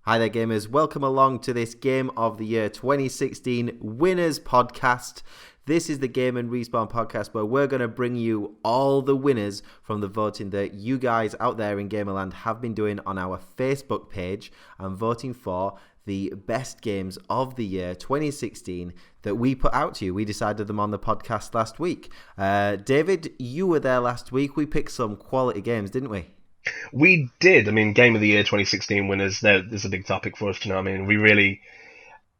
Hi there, gamers. Welcome along to this Game of the Year 2016 Winners Podcast. This is the Game and Respawn podcast where we're going to bring you all the winners from the voting that you guys out there in Gamerland have been doing on our Facebook page and voting for the best games of the year 2016 that we put out to you. We decided them on the podcast last week. David, you were there last week. We picked some quality games, didn't we? We did. I mean, Game of the Year 2016 winners, there's a big topic for us, you know what I mean?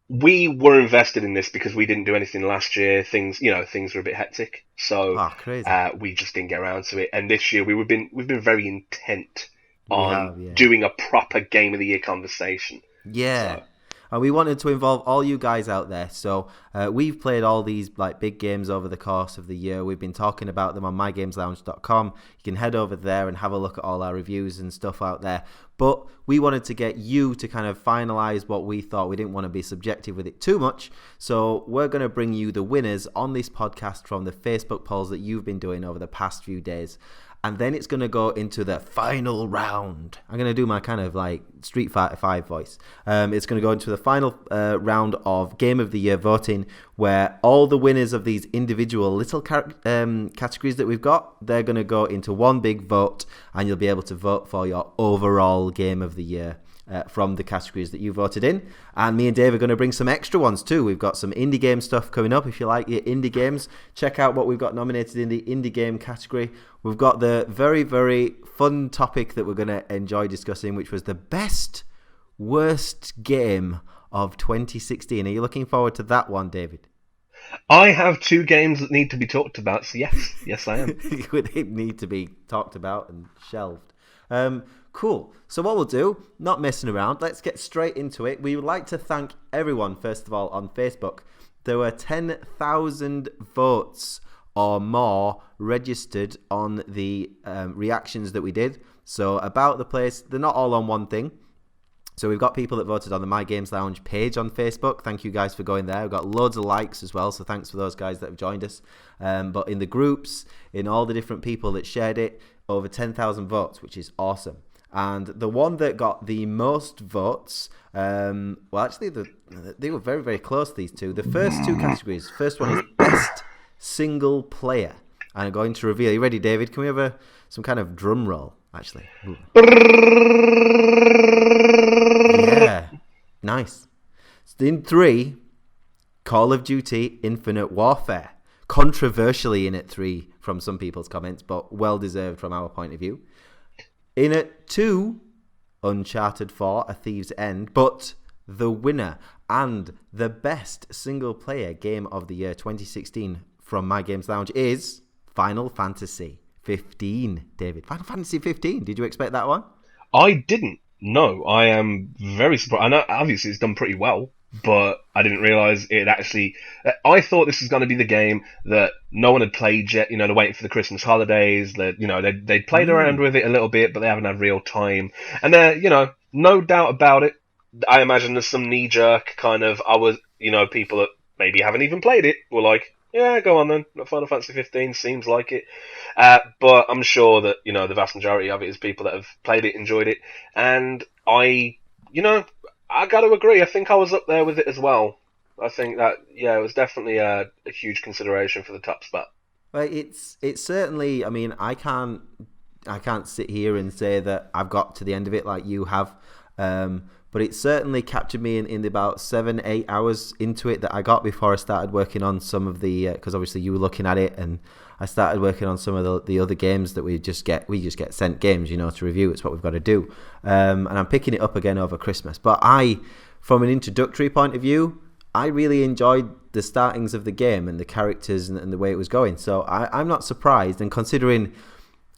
We were invested in this because we didn't do anything last year. Things were a bit hectic. So crazy. We just didn't get around to it. And this year we've been very intent on doing a proper Game of the Year conversation. Yeah. So. And we wanted to involve all you guys out there. So we've played all these big games over the course of the year. We've been talking about them on mygameslounge.com. You can head over there and have a look at all our reviews and stuff out there. But we wanted to get you to kind of finalize what we thought. We didn't want to be subjective with it too much. So we're going to bring you the winners on this podcast from the Facebook polls that you've been doing over the past few days. And then it's going to go into the final round. I'm going to do my kind of Street Fighter 5 voice. It's going to go into the final round of Game of the Year voting, where all the winners of these individual little categories that we've got, they're going to go into one big vote, and you'll be able to vote for your overall Game of the Year from the categories that you voted in. And me and Dave are going to bring some extra ones too. We've got some indie game stuff coming up. If you like your indie games, check out what we've got nominated in the indie game category. We've got the very, very fun topic that we're going to enjoy discussing, which was the best, worst game of 2016. Are you looking forward to that one, David? I have two games that need to be talked about, so yes I am. They need to be talked about and shelved. Cool. So what we'll do, not messing around, let's get straight into it. We would like to thank everyone, first of all, on Facebook. There were 10,000 votes or more registered on the reactions that we did. So about the place, they're not all on one thing. So we've got people that voted on the My Games Lounge page on Facebook. Thank you guys for going there. We've got loads of likes as well, so thanks for those guys that have joined us. But in the groups, in all the different people that shared it, over 10,000 votes, which is awesome. And the one that got the most votes, actually, they were very, very close, these two. The first two categories, first one is Best Single Player. And I'm going to reveal. Are you ready, David? Can we have some kind of drum roll, actually? Ooh. Yeah, nice. In 3, Call of Duty Infinite Warfare. Controversially in at 3 from some people's comments, but well-deserved from our point of view. In at 2, Uncharted 4, A Thief's End, but the winner and the best single-player game of the year 2016 from My Games Lounge is Final Fantasy 15, David. Final Fantasy 15, did you expect that one? I didn't. No, I am very surprised. I know, obviously, it's done pretty well, but I didn't realise it actually... I thought this was going to be the game that no one had played yet. You know, they're waiting for the Christmas holidays. They'd played around with it a little bit, but they haven't had real time. And no doubt about it, I imagine there's some knee-jerk kind of... people that maybe haven't even played it were like, yeah, go on then. Final Fantasy 15 seems like it. But I'm sure that, the vast majority of it is people that have played it, enjoyed it. And I got to agree. I think I was up there with it as well. I think that, it was definitely a huge consideration for the top spot. Well, it's certainly, I mean, I can't sit here and say that I've got to the end of it like you have. But it certainly captured me in the about 7-8 hours into it that I got before I started working on some of the, because obviously you were looking at it, and I started working on some of the other games that we just get sent games, to review. It's what we've got to do. And I'm picking it up again over Christmas. But from an introductory point of view, I really enjoyed the startings of the game and the characters and the way it was going. So I'm not surprised. And considering,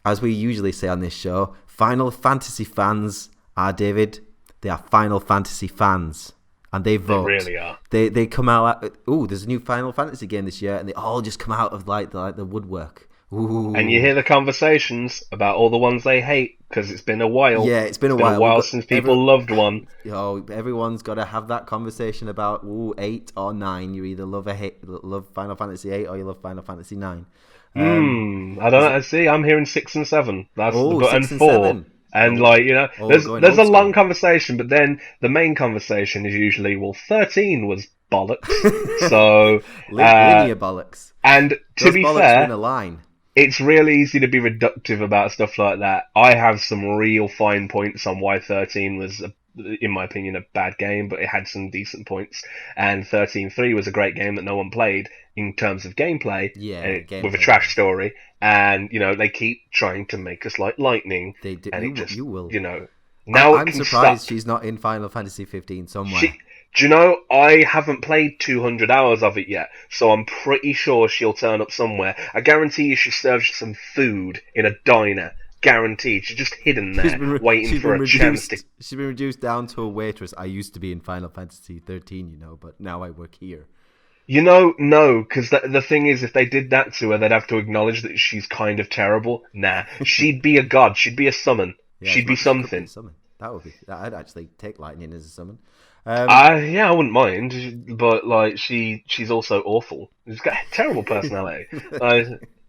as we usually say on this show, Final Fantasy fans are, David... They are Final Fantasy fans, and they vote. They really are. They come out. There's a new Final Fantasy game this year, and they all just come out of the woodwork. Ooh. And you hear the conversations about all the ones they hate because it's been a while. Yeah, it's been a while since people loved one. Everyone's got to have that conversation about 8 or 9. You either love Final Fantasy 8 or you love Final Fantasy 9. I don't know. See, I'm hearing 6 and 7. That's the button 6 and 4. 7. And like, you know, there's going a old long school. conversation, but then the main conversation is usually, well, 13 was bollocks. So, Linear bollocks. and to Those be bollocks were in fair, a line. it's real easy to be reductive about stuff like that. I have some real fine points on why 13 was, in my opinion, a bad game, but it had some decent points. And 13.3 was a great game that no one played in terms of gameplay, Yeah, with a gameplay trash wise. story. And, you know, they keep trying to make us like lightning, They do. and it just, You will. you know, now it I'm can surprised stop. she's not in Final Fantasy 15 She, somewhere. do you know, I haven't played 200 hours of it yet, so I'm pretty sure she'll turn up somewhere. I guarantee you she serves you some food in a diner. Guaranteed. She's just hidden there, waiting for a chance to... She's been reduced down to a waitress. I used to be in Final Fantasy 13, you know, but now I work here. You know, no, because the thing is, if they did that to her, they'd have to acknowledge that she's kind of terrible. Nah, she'd be a god. She'd be a summon. Yeah, She'd be she could be a something. summon. I'd actually take lightning as a summon. Yeah, I wouldn't mind, but like she's also awful. She's got a terrible personality.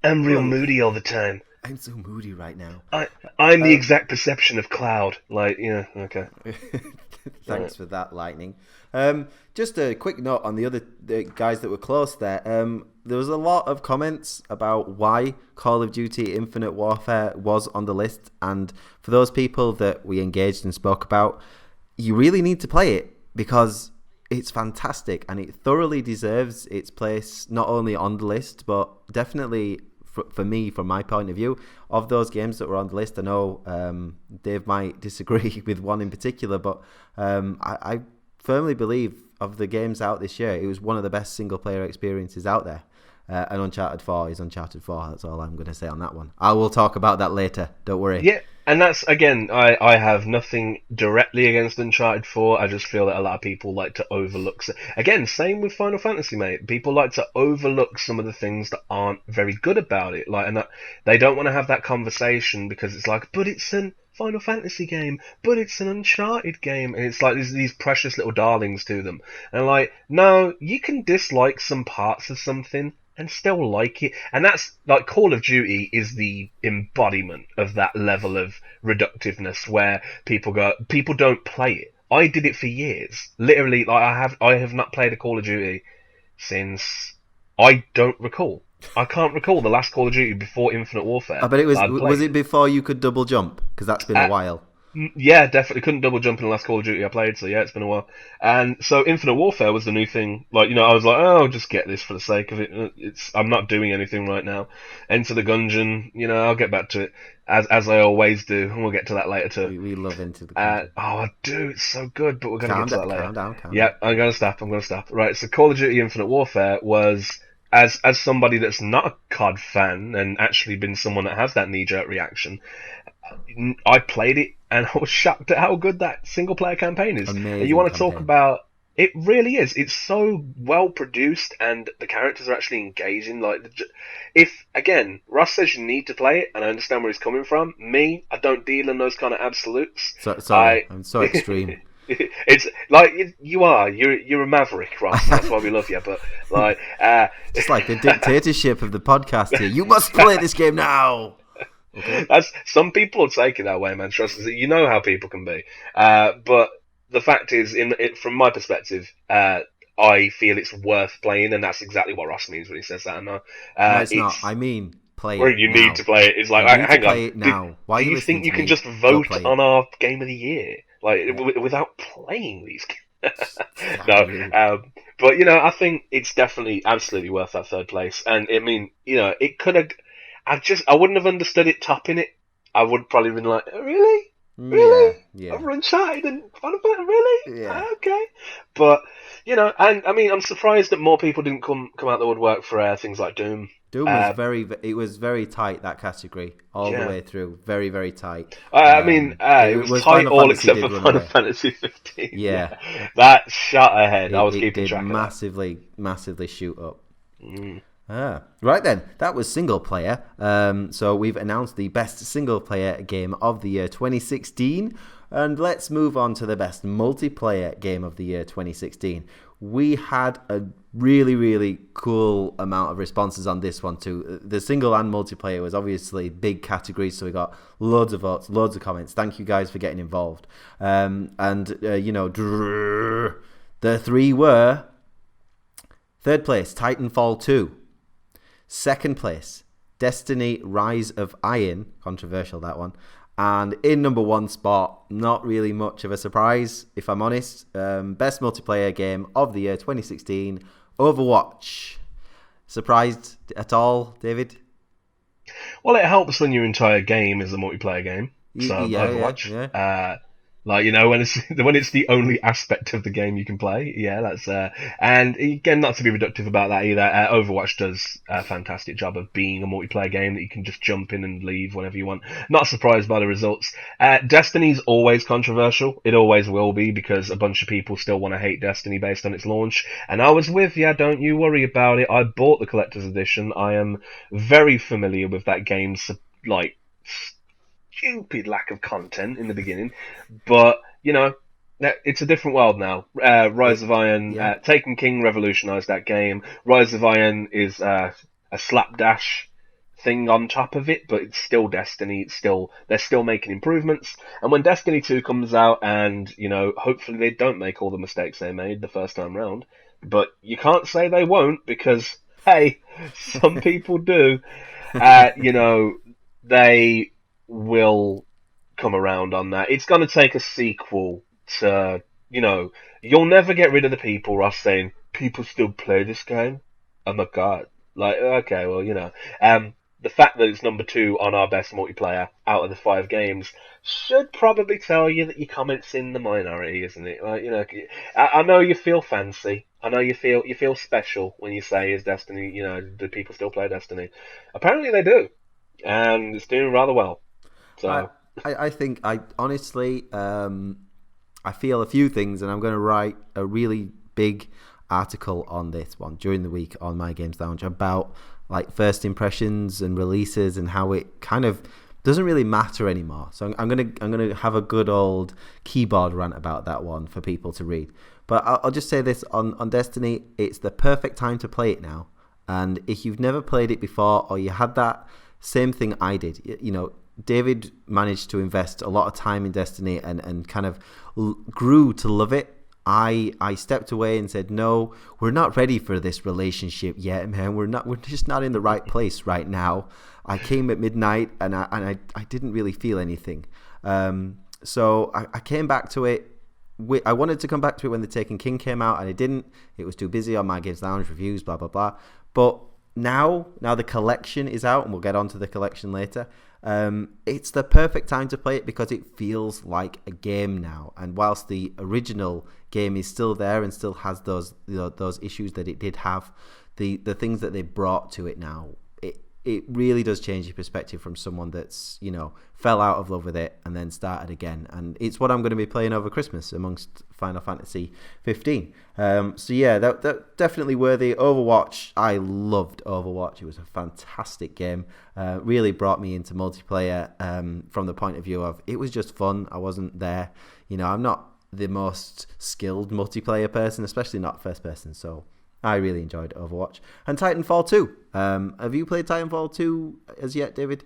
I'm real Well, moody all the time. I'm so moody right now. I'm the exact perception of Cloud. Like, yeah, okay. Thanks for that, Lightning. Just a quick note on the guys that were close there. There was a lot of comments about why Call of Duty Infinite Warfare was on the list, and for those people that we engaged and spoke about, you really need to play it because it's fantastic and it thoroughly deserves its place not only on the list but definitely for me, from my point of view, of those games that were on the list. I know Dave might disagree with one in particular, but I firmly believe of the games out this year, it was one of the best single-player experiences out there. And Uncharted 4 is Uncharted 4. That's all I'm going to say on that one. I will talk about that later. Don't worry. Yeah, and that's, again, I have nothing directly against Uncharted 4. I just feel that a lot of people like to overlook... Again, same with Final Fantasy, mate. People like to overlook some of the things that aren't very good about it. Like, and that, they don't want to have that conversation because it's like, but it's an Final Fantasy game, but it's an Uncharted game. And it's like, there's these precious little darlings to them. And like, no, you can dislike some parts of something and still like it. And that's like Call of Duty is the embodiment of that level of reductiveness where people don't play it. I did it for years. Literally, like I have not played a Call of Duty since I don't recall. I can't recall the last Call of Duty before Infinite Warfare. But was it before you could double jump? Because that's been a while. Yeah, definitely couldn't double jump in the last Call of Duty I played, so yeah, it's been a while. And so Infinite Warfare was the new thing. Like, you know, I was like, oh, I'll just get this for the sake of it. I'm not doing anything right now. Enter the Gungeon, you know, I'll get back to it as I always do, and we'll get to that later too. We love Into the Gungeon. I do, it's so good, but we're gonna get to that later. Calm down. Yeah, I'm gonna stop. Right, so Call of Duty Infinite Warfare was, as somebody that's not a COD fan and actually been someone that has that knee-jerk reaction, I played it and I was shocked at how good that single-player campaign is. Amazing and you want to campaign. talk about... It really is. It's so well produced, and the characters are actually engaging. Like, again, Ross says you need to play it, and I understand where he's coming from. Me, I don't deal in those kind of absolutes. Sorry, I'm so extreme. It's like you are. You're a maverick, Ross. That's why we love you. But like, just like the dictatorship of the podcast here. You must play this game now. Okay. Some people will take it that way, man. Trust us. You know how people can be. But the fact is, from my perspective, I feel it's worth playing, and that's exactly what Ross means when he says that. No, it's not. I mean, play or it you now. need to play it. It's like, hang on. Play it now. Why do are you think you can just Go vote play it. on our Game of the Year without playing these games? No. But, you know, I think it's definitely absolutely worth that third place. And, I mean, you know, it could have... I wouldn't have understood it topping it. I would probably have been like, really? Really? Yeah. Over Uncharted and Final Fantasy? Really? Yeah. Okay. But, you know, and I mean, I'm surprised that more people didn't come out the woodwork for things like Doom. Doom was very tight, that category, all the way through. Very, very tight. I mean, it was tight Final all Fantasy except for Final Fantasy 15. Yeah. That shot ahead. I was keeping track of that. Massively shoot up. Right then, that was single player. So we've announced the best single player game of the year 2016. And let's move on to the best multiplayer game of the year 2016. We had a really, really cool amount of responses on this one too. The single and multiplayer was obviously big categories, so we got loads of votes, loads of comments. Thank you guys for getting involved. The three were: third place, Titanfall 2. Second place, Destiny Rise of Iron. Controversial, that one. And in number one spot, not really much of a surprise, if I'm honest. Best multiplayer game of the year 2016, Overwatch. Surprised at all, David? Well, it helps when your entire game is a multiplayer game. So Overwatch. Yeah. When it's the only aspect of the game you can play, that's and again, not to be reductive about that either. Overwatch does a fantastic job of being a multiplayer game that you can just jump in and leave whenever you want. Not surprised by the results. Destiny's always controversial. It always will be, because a bunch of people still want to hate Destiny based on its launch. And I was with you. Don't you worry about it. I bought the collector's edition. I am very familiar with that game's stupid lack of content in the beginning, but it's a different world now. Rise of Iron, Taken King revolutionized that game. Rise of Iron is a slapdash thing on top of it, but it's still Destiny. They're still making improvements. And when Destiny 2 comes out, and hopefully they don't make all the mistakes they made the first time round, but you can't say they won't, because hey, some people do. They will come around on that. It's going to take a sequel to, you'll never get rid of the people, Ross, saying, people still play this game? Oh my god. Okay, well, the fact that it's number 2 on our best multiplayer out of the 5 games should probably tell you that your comment's in the minority, isn't it? I know you feel fancy. I know you feel special when you say, is Destiny, do people still play Destiny? Apparently they do. And it's doing rather well. So I think I honestly I feel a few things, and I'm going to write a really big article on this one during the week on My Games Lounge about first impressions and releases, and how it kind of doesn't really matter anymore. So I'm gonna have a good old keyboard rant about that one for people to read. But I'll just say this on Destiny: it's the perfect time to play it now. And if you've never played it before, or you had that same thing I did, David managed to invest a lot of time in Destiny and kind of grew to love it. I stepped away and said, no, we're not ready for this relationship yet, man. We're just not in the right place right now. I came at midnight and I didn't really feel anything. So I came back to it. I wanted to come back to it when The Taken King came out, and I didn't. It was too busy on My Games Lounge reviews, blah, blah, blah. But now the collection is out, and we'll get onto the collection later. It's the perfect time to play it because it feels like a game now. And whilst the original game is still there and still has those issues that it did have, the things that they brought to it now, it really does change your perspective from someone that's fell out of love with it and then started again. And it's what I'm going to be playing over Christmas amongst Final Fantasy 15. So yeah, that definitely worthy. Overwatch, I loved Overwatch. It was a fantastic game. Really brought me into multiplayer from the point of view of it was just fun. I wasn't there. I'm not the most skilled multiplayer person, especially not first person. So I really enjoyed Overwatch. And Titanfall 2. Have you played Titanfall 2 as yet, David?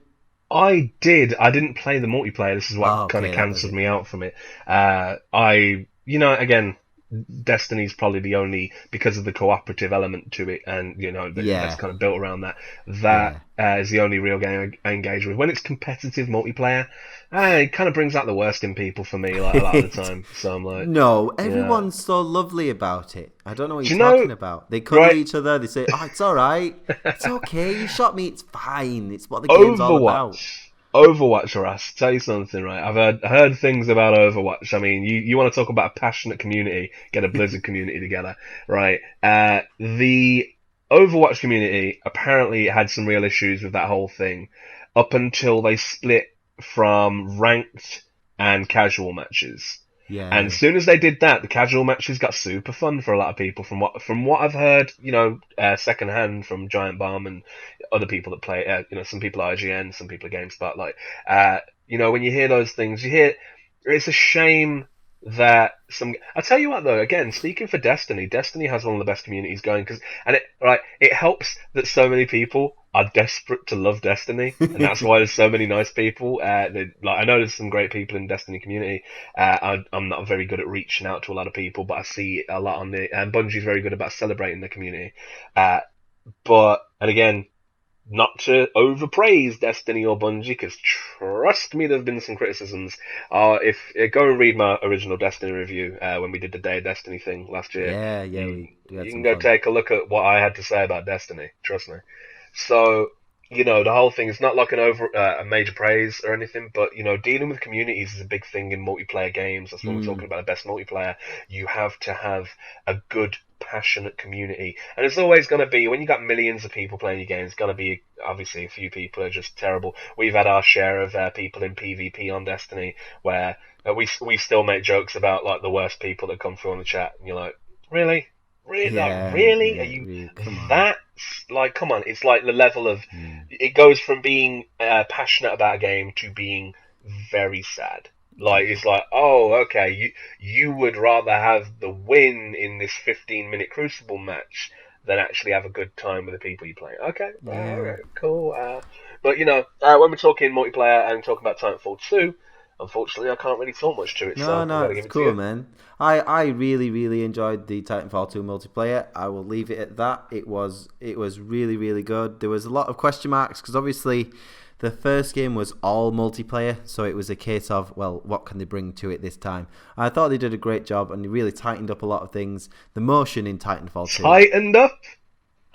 I did. I didn't play the multiplayer. This is what kind of cancelled me out from it. Again, Destiny's probably the only, because of the cooperative element to it, and that's kind of built around that. Is the only real game I engage with. When it's competitive multiplayer, it kind of brings out the worst in people for me, a lot of the time. So I'm like, no, everyone's so lovely about it. I don't know what you're talking about. They cuddle each other. They say, "Oh, it's all right. It's okay. You shot me. It's fine. It's what the game's all about." Overwatch, Russ, tell you something, right? I've heard things about Overwatch. I mean, you want to talk about a passionate community, get a Blizzard community together, right? The Overwatch community apparently had some real issues with that whole thing up until they split from ranked and casual matches. Yeah. And as soon as they did that, the casual matches got super fun for a lot of people. From what I've heard, secondhand from Giant Bomb and other people that play, some people at IGN, some people at GameSpot. When you hear those things, you hear It's a shame that some. I tell you what, though. Again, speaking for Destiny, Destiny has one of the best communities going it helps that so many people are desperate to love Destiny, and that's why there's so many nice people. I know there's some great people in Destiny community. I'm not very good at reaching out to a lot of people, but I see a lot on the. And Bungie's very good about celebrating the community. And again, not to overpraise Destiny or Bungie, because trust me, there've been some criticisms. If Go and read my original Destiny review when we did the Day of Destiny thing last year. Yeah, we had You can some go fun. take a look at what I had to say about Destiny. Trust me. So, the whole thing is not like a major praise or anything, but dealing with communities is a big thing in multiplayer games. That's when we're talking about the best multiplayer. You have to have a good, passionate community, and it's always going to be when you got millions of people playing your game. It's going to be obviously a few people are just terrible. We've had our share of people in PvP on Destiny where we still make jokes about like the worst people that come through on the chat, and you're like, really? Really? Like, really? Are you Come on. that? Like, come on. It's like the level of. Mm. It goes from being passionate about a game to being very sad. Like, Yeah. it's like, oh, okay, you would rather have the win in this 15-minute Crucible match than actually have a good time with the people you play. Okay, Yeah. alright, cool. But, when we're talking multiplayer and talking about Titanfall 2, unfortunately, I can't really talk much to it, so I'm No, going to it's give it to cool, you. man. I really really enjoyed the Titanfall 2 multiplayer. I will leave it at that. It was really really good. There was a lot of question marks because obviously the first game was all multiplayer, so it was a case of, well, what can they bring to it this time? I thought they did a great job and they really tightened up a lot of things. The motion in Titanfall 2. Tightened up.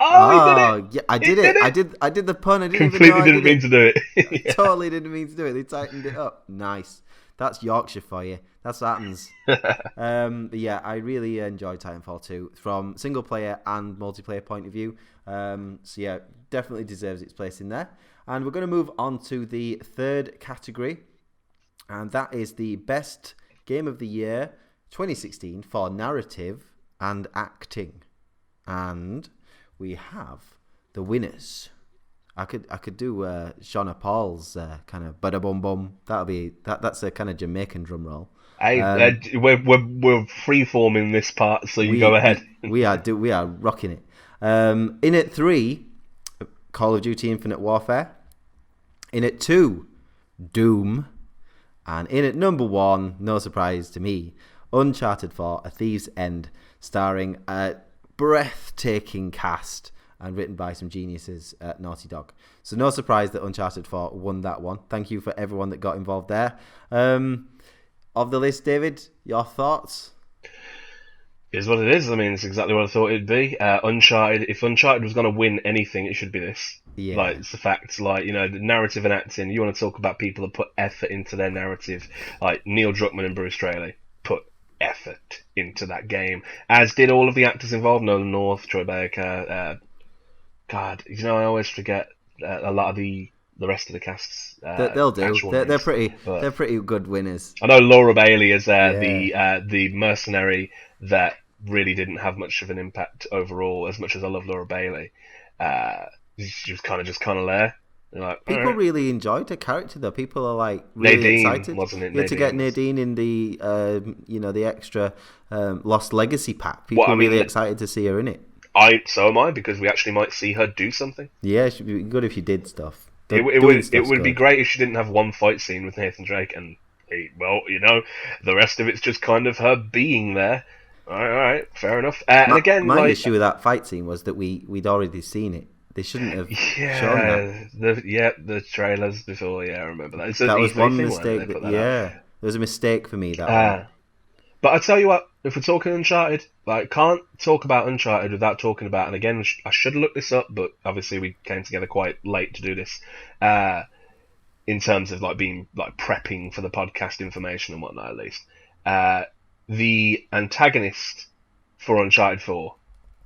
Oh, he did it! Oh, yeah, I He did did it. it! I did the pun. I didn't even know Completely I didn't did mean it. to do I it. totally didn't mean to do it. They tightened it up. Nice. That's Yorkshire for you. That's what happens. Yeah. But yeah, I really enjoyed Titanfall 2 from single player and multiplayer point of view. So yeah, definitely deserves its place in there. And we're going to move on to the third category, and that is the best game of the year 2016 for narrative and acting. And we have the winners. I could do Shauna Paul's kind of bada bum bum. That's a kind of Jamaican drum roll. Um, we're free forming this part, so you we go ahead. we we are rocking it. In at 3, Call of Duty Infinite Warfare. In at 2, Doom. And in at number 1, no surprise to me, Uncharted 4: A Thief's End, starring a breathtaking cast and written by some geniuses at Naughty Dog. So no surprise that Uncharted 4 won that one. Thank you for everyone that got involved there. Of the list, David, your thoughts? Is what it is. I mean, it's exactly what I thought it'd be. Uncharted. If Uncharted was going to win anything, it should be this. Like, Yeah. it's the facts. Like, the narrative and acting. You want to talk about people that put effort into their narrative, like Neil Druckmann and Bruce Straley put effort into that game, as did all of the actors involved. Nolan North, Troy Baker. God, I always forget a lot of the rest of the cast's They'll do. actual They're names. pretty. But They're pretty good winners. I know Laura Bailey is Yeah. the mercenary that really didn't have much of an impact overall. As much as I love Laura Bailey, she was kind of there. You're like, all People right. really enjoyed her character, though. People are like really Nadine, excited. wasn't it? Yeah, to get Nadine. Nadine in the the extra Lost Legacy pack. What People I are really mean, excited to see her in it. so am I, because we actually might see her do something. Yeah, it should be good if you did stuff. It Doing would it stuff's would be good. great if she didn't have one fight scene with Nathan Drake, and the rest of it's just kind of her being there. All right, fair enough. And again, My like, issue with that fight scene was that we'd already seen it. They shouldn't have shown that. the trailers before. Yeah, I remember that. It's an That was E3 one thing. Why did they mistake. put that out? Yeah, there was a mistake for me, that one. Uh, but I tell you what, if we're talking Uncharted, like, can't talk about Uncharted without talking about. And again, I should have looked this up, but obviously we came together quite late to do this. In terms of like being like prepping for the podcast information and whatnot, at least. The antagonist for Uncharted 4,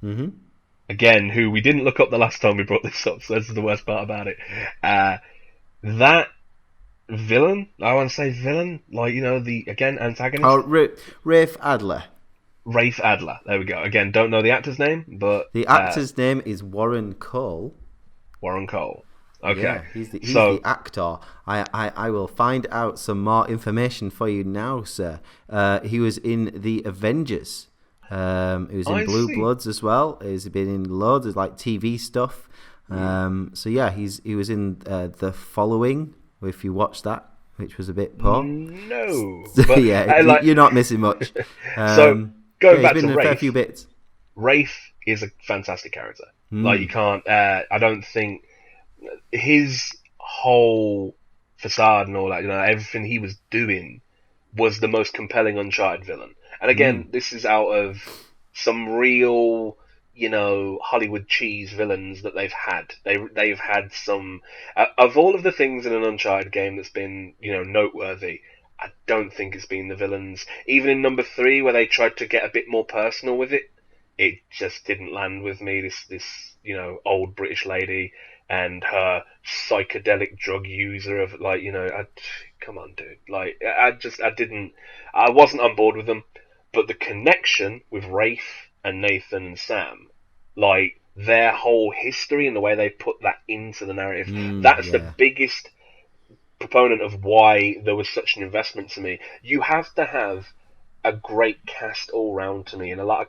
Mm-hmm. again, who we didn't look up the last time we brought this up, so this is the worst part about it. That villain, I want to say villain, like, the, again, antagonist, Oh, Rafe Adler. Rafe Adler. There we go. Again, don't know the actor's name, but The actor's name is Warren Cole. Warren Cole. Okay. Yeah, he's the So actor. I will find out some more information for you now, sir. He was in the Avengers. He was in I Blue see. Bloods as well. He's been in loads of like TV stuff. Hmm. So yeah, he was in The Following. If you watched that, which was a bit poor. No, So, but yeah, like, you're not missing much. so Yeah, going he's back been to in a fair Rafe. few bits. Rafe is a fantastic character. Like, you Mm. can't. I don't think his whole facade and all that, everything he was doing was the most compelling Uncharted villain. And Mm. again, this is out of some real, Hollywood cheese villains that they've had. They've had some of all of the things in an Uncharted game that's been, noteworthy. I don't think it's been the villains. Even in number three, where they tried to get a bit more personal with it, it just didn't land with me. This old British lady and her psychedelic drug user of, like, come on, dude. Like, I wasn't on board with them. But the connection with Rafe and Nathan and Sam, like their whole history and the way they put that into the narrative, Mm. that's the Yeah. biggest proponent of why there was such an investment to me. You have to have a great cast all round to me, and a lot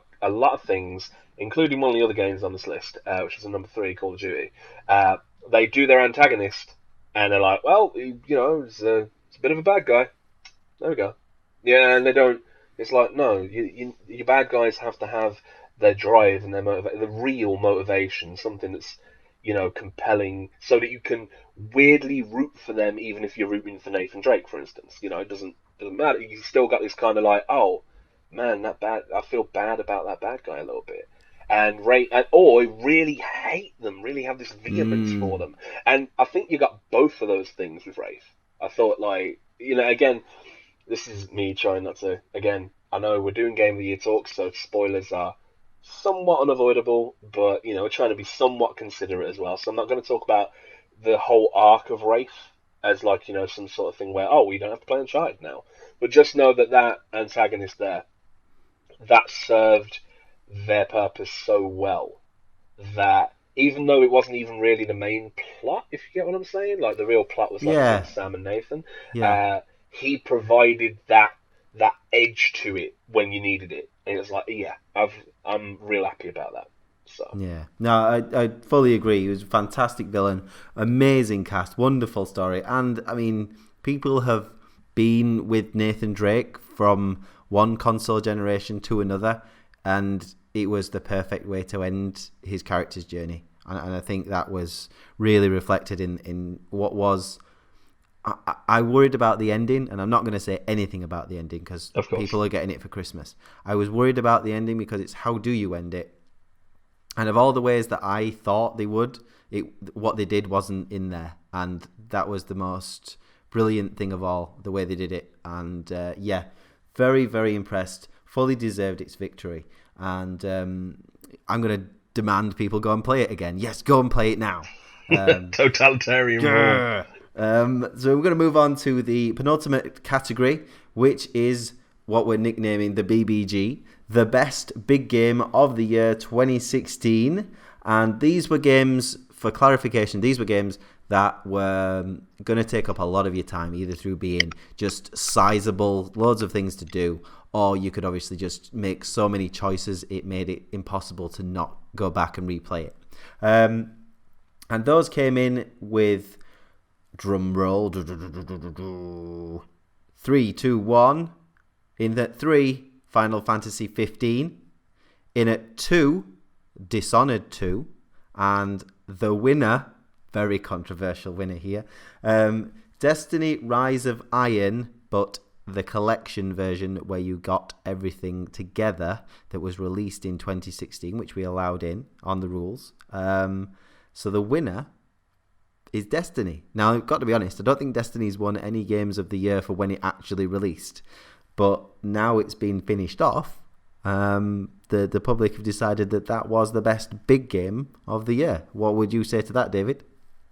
of things, including one of the other games on this list, which is a number three, Call of Duty. Uh, they do their antagonist, and they're like, well, it's a bit of a bad guy. There we go. Yeah, and they don't. It's like, no, your bad guys have to have their drive and the real motivation, something that's compelling, so that you can weirdly root for them, even if you're rooting for Nathan Drake, for instance. It doesn't matter. You still got this kind of like, oh man, that bad. I feel bad about that bad guy a little bit, and or really hate them, really have this vehemence for Mm. them. And I think you got both of those things with Wraith. I thought, like, again, this is me trying not to. Again, I know we're doing Game of the Year talks, so spoilers are somewhat unavoidable, but we're trying to be somewhat considerate as well. So I'm not going to talk about the whole arc of Wraith as, like, some sort of thing where, oh, we don't have to play Uncharted now. But just know that antagonist there, that served their purpose so well that, even though it wasn't even really the main plot, if you get what I'm saying, like the real plot was like between Yeah. Sam and Nathan, Yeah. he provided that edge to it when you needed it, and it was like, yeah, I'm real happy about that. So Yeah, no, I fully agree. He was a fantastic villain, amazing cast, wonderful story, and I mean, people have been with Nathan Drake from one console generation to another, and it was the perfect way to end his character's journey, and I think that was really reflected in what was. I worried about the ending, and I'm not going to say anything about the ending because of course, people are getting it for Christmas. I was worried about the ending because it's how do you end it? And of all the ways that I thought they would, what they did wasn't in there, and that was the most brilliant thing of all, the way they did it. And yeah, very very impressed. Fully deserved its victory, and I'm gonna demand people go and play it again. Yes, go and play it now. totalitarian rule. Grr. So we're going to move on to the penultimate category, which is what we're nicknaming the BBG, the best big game of the year 2016. And these were games, for clarification, these were games that were going to take up a lot of your time, either through being just sizable, loads of things to do, or you could obviously just make so many choices it made it impossible to not go back and replay it. And those came in with, drum roll, 3, 2, 1. In at 3, Final Fantasy 15. In at 2, Dishonored 2. And the winner, very controversial winner here, Destiny Rise of Iron, but the collection version where you got everything together that was released in 2016, which we allowed in on the rules. So the winner is Destiny. Now, I've got to be honest, I don't think Destiny's won any games of the year for when it actually released. But now it's been finished off, the public have decided that was the best big game of the year. What would you say to that, David?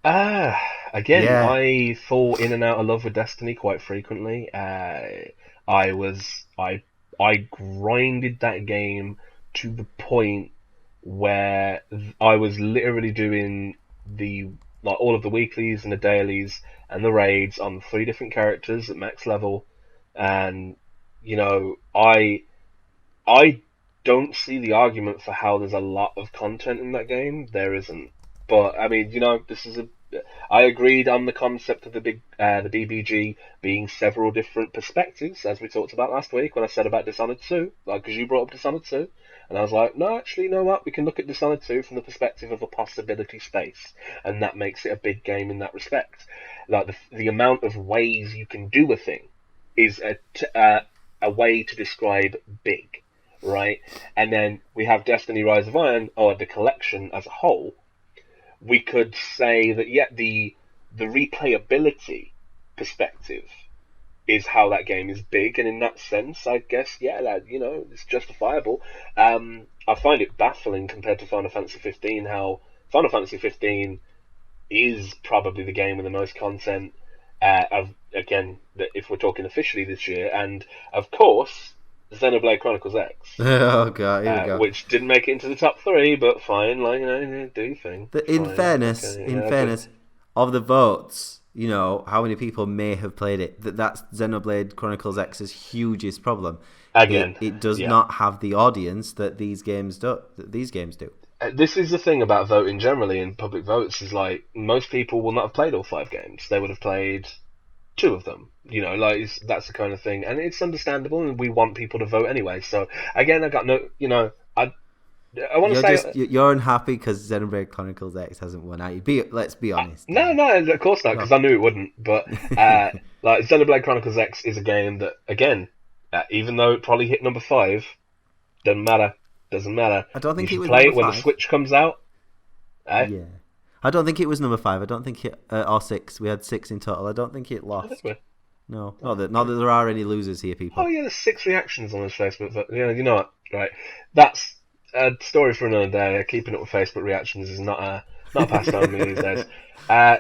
Ah, again, Yeah. I fall in and out of love with Destiny quite frequently. I was I grinded that game to the point where I was literally doing the like all of the weeklies and the dailies and the raids on 3 different characters at max level, and I don't see the argument for how there's a lot of content in that game. There isn't. But I mean, this is a. I agreed on the concept of the BBG being several different perspectives, as we talked about last week when I said about Dishonored 2, like because you brought up Dishonored 2, and I was like, no, actually, you know what? We can look at Dishonored 2 from the perspective of a possibility space, and that makes it a big game in that respect. Like the amount of ways you can do a thing is a way to describe big, right? And then we have Destiny Rise of Iron, or the collection as a whole. We could say that, yeah, the replayability perspective is how that game is big, and in that sense, I guess, yeah, it's justifiable. I find it baffling compared to Final Fantasy 15 how Final Fantasy 15 is probably the game with the most content. If we're talking officially this year, and of course, Xenoblade Chronicles X. Oh god, here we go. Which didn't make it into the top 3, but fine, do your thing. In fairness, of the votes, how many people may have played it. That's Xenoblade Chronicles X's hugest problem. Again, it does not have the audience that these games do. This is the thing about voting generally in public votes is like most people will not have played all 5 games. They would have played 2 of them. That's the kind of thing, and it's understandable, and we want people to vote anyway. So again, I got no, I want to say you're unhappy because Xenoblade Chronicles X hasn't won out. Let's be honest. No, of course not, because I knew it wouldn't. But like Xenoblade Chronicles X is a game that, again, even though it probably hit number 5, doesn't matter. I don't think it was play number it when 5. the Switch comes out. Yeah, I don't think it was number 5. I don't think it or 6. We had 6 in total. I don't think it lost. No, not that there are any losers here, people. Oh yeah, there's 6 reactions on his Facebook. But yeah, you know what? Right, that's a story for another day. Keeping up with Facebook reactions is not a pastime these days.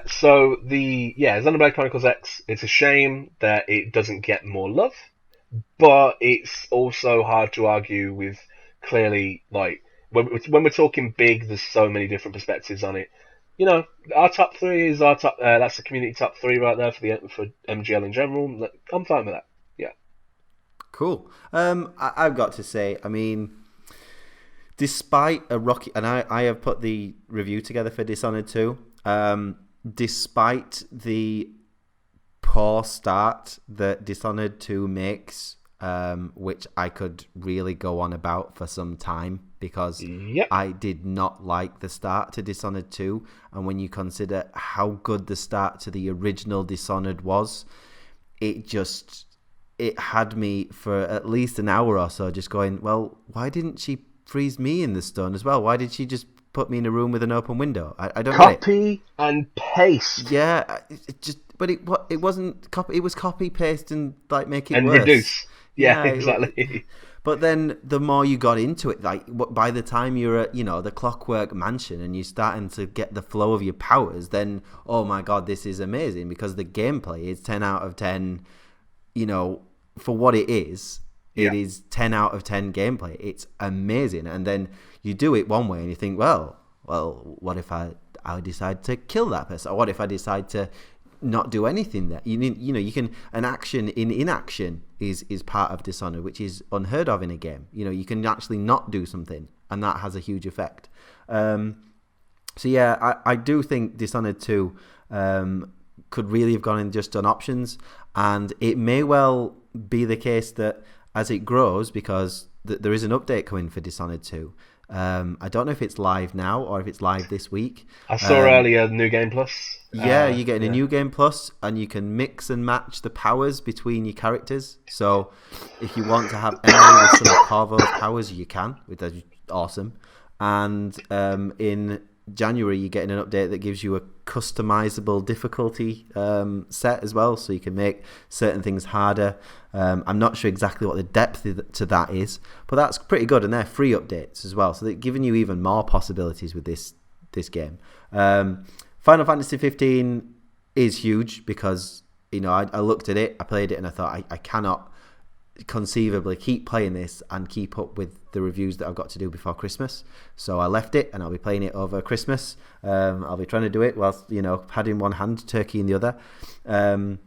So Xenoblade Chronicles X. It's a shame that it doesn't get more love, but it's also hard to argue with. Clearly, like when we're talking big, there's so many different perspectives on it. Our top 3 is our top. That's the community top 3 right there for MGL in general. I'm fine with that. Yeah. Cool. I've got to say, I mean, despite a rocky, and I have put the review together for Dishonored 2. Despite the poor start that Dishonored 2 makes, which I could really go on about for some time because I did not like the start to Dishonored 2, and when you consider how good the start to the original Dishonored was, it had me for at least an hour or so just going, well, why didn't she freeze me in the stone as well? Why did she just put me in a room with an open window? I don't copy and paste. Yeah, it wasn't copy. It was copy paste and like make it and worse. Reduce. Yeah, exactly. But then the more you got into it, like by the time you're at the Clockwork Mansion and you're starting to get the flow of your powers, then oh my god, this is amazing because the gameplay is 10 out of 10. For what it is. It is 10 out of 10 gameplay. It's amazing. And then you do it one way and you think, well, what if I decide to kill that person? Or what if I decide to not do anything there? You can, an action in inaction is part of Dishonored, which is unheard of in a game. You can actually not do something and that has a huge effect. So yeah, I do think Dishonored 2 could really have gone in just on options, and it may well be the case that as it grows, because there is an update coming for Dishonored 2. I don't know if it's live now or if it's live this week. I saw earlier New Game Plus. Yeah, you're getting a New Game Plus, and you can mix and match the powers between your characters. So if you want to have Emily with some of Carvo's powers, you can, which is awesome. And in January, you're getting an update that gives you a customizable difficulty set as well, so you can make certain things harder. I'm not sure exactly what the depth to that is, but that's pretty good, and they're free updates as well, so they're giving you even more possibilities with this game. Final Fantasy 15 is huge because I looked at it, I played it, and I thought I cannot conceivably keep playing this and keep up with the reviews that I've got to do before Christmas. So I left it, and I'll be playing it over Christmas. I'll be trying to do it whilst, pad in one hand, turkey in the other. And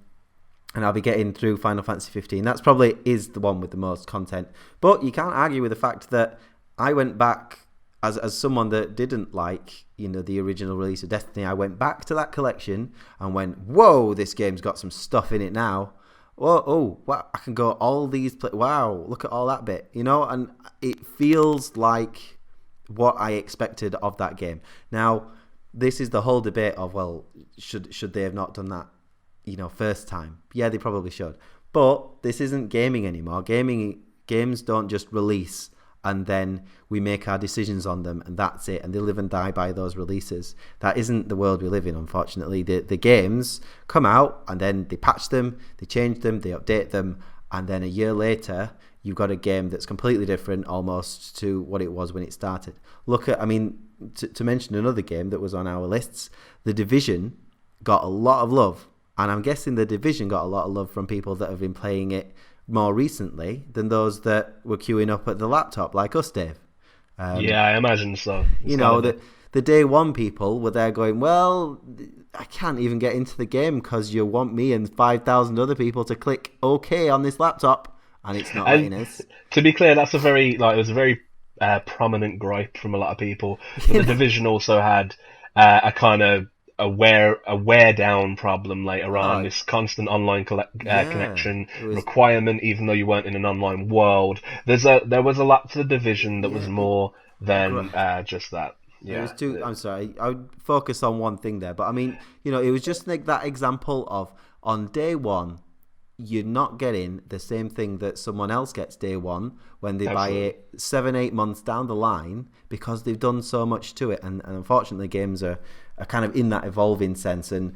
I'll be getting through Final Fantasy 15. That's probably is the one with the most content. But you can't argue with the fact that I went back as someone that didn't like, the original release of Destiny. I went back to that collection and went, whoa, this game's got some stuff in it now. Wow, I can go all these. Wow, look at all that bit, and it feels like what I expected of that game. Now, this is the whole debate of, well, should they have not done that, first time? Yeah, they probably should. But this isn't gaming anymore. Games don't just release and then we make our decisions on them and that's it, and they live and die by those releases. That isn't the world we live in, unfortunately. The games come out and then they patch them, they change them, they update them, and then a year later you've got a game that's completely different almost to what it was when it started. To mention another game that was on our lists, The Division got a lot of love, and I'm guessing The Division got a lot of love from people that have been playing it more recently than those that were queuing up at the laptop like us, Dave. Yeah, I imagine so. The day one people were there going, well, I can't even get into the game because you want me and 5,000 other people to click OK on this laptop, and it's not letting us. To be clear, that's it was a very prominent gripe from a lot of people. But The Division also had a kind of a wear down problem later on. This constant online connection requirement, even though you weren't in an online world. There was a lot to The Division that was more than just that. Yeah, I'm sorry, I would focus on one thing there, but it was just like that example of, on day one, you're not getting the same thing that someone else gets day one when they buy it 7-8 months down the line, because they've done so much to it, and unfortunately games are kind of in that evolving sense. And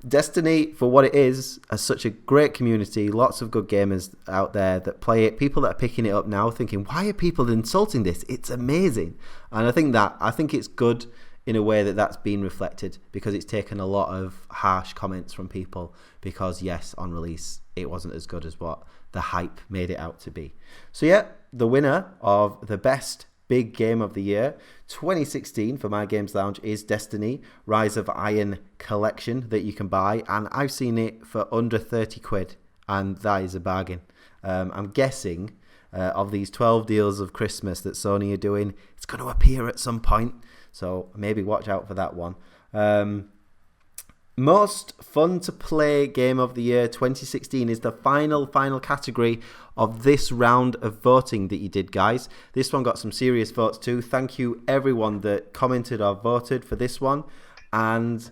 Destiny, for what it is, has such a great community, lots of good gamers out there that play it, people that are picking it up now thinking, why are people insulting this? It's amazing. And I think it's good in a way that's been reflected, because it's taken a lot of harsh comments from people, because yes, on release it wasn't as good as what the hype made it out to be. So yeah, the winner of the best big game of the year 2016 for My Games Lounge is Destiny Rise of Iron Collection, that you can buy, and I've seen it for under 30 quid, and that is a bargain. I'm guessing of these 12 deals of Christmas that Sony are doing, it's going to appear at some point, so maybe watch out for that one. Most fun to play game of the year 2016 is the final category of this round of voting that you did, guys. This one got some serious votes too. Thank you everyone that commented or voted for this one. And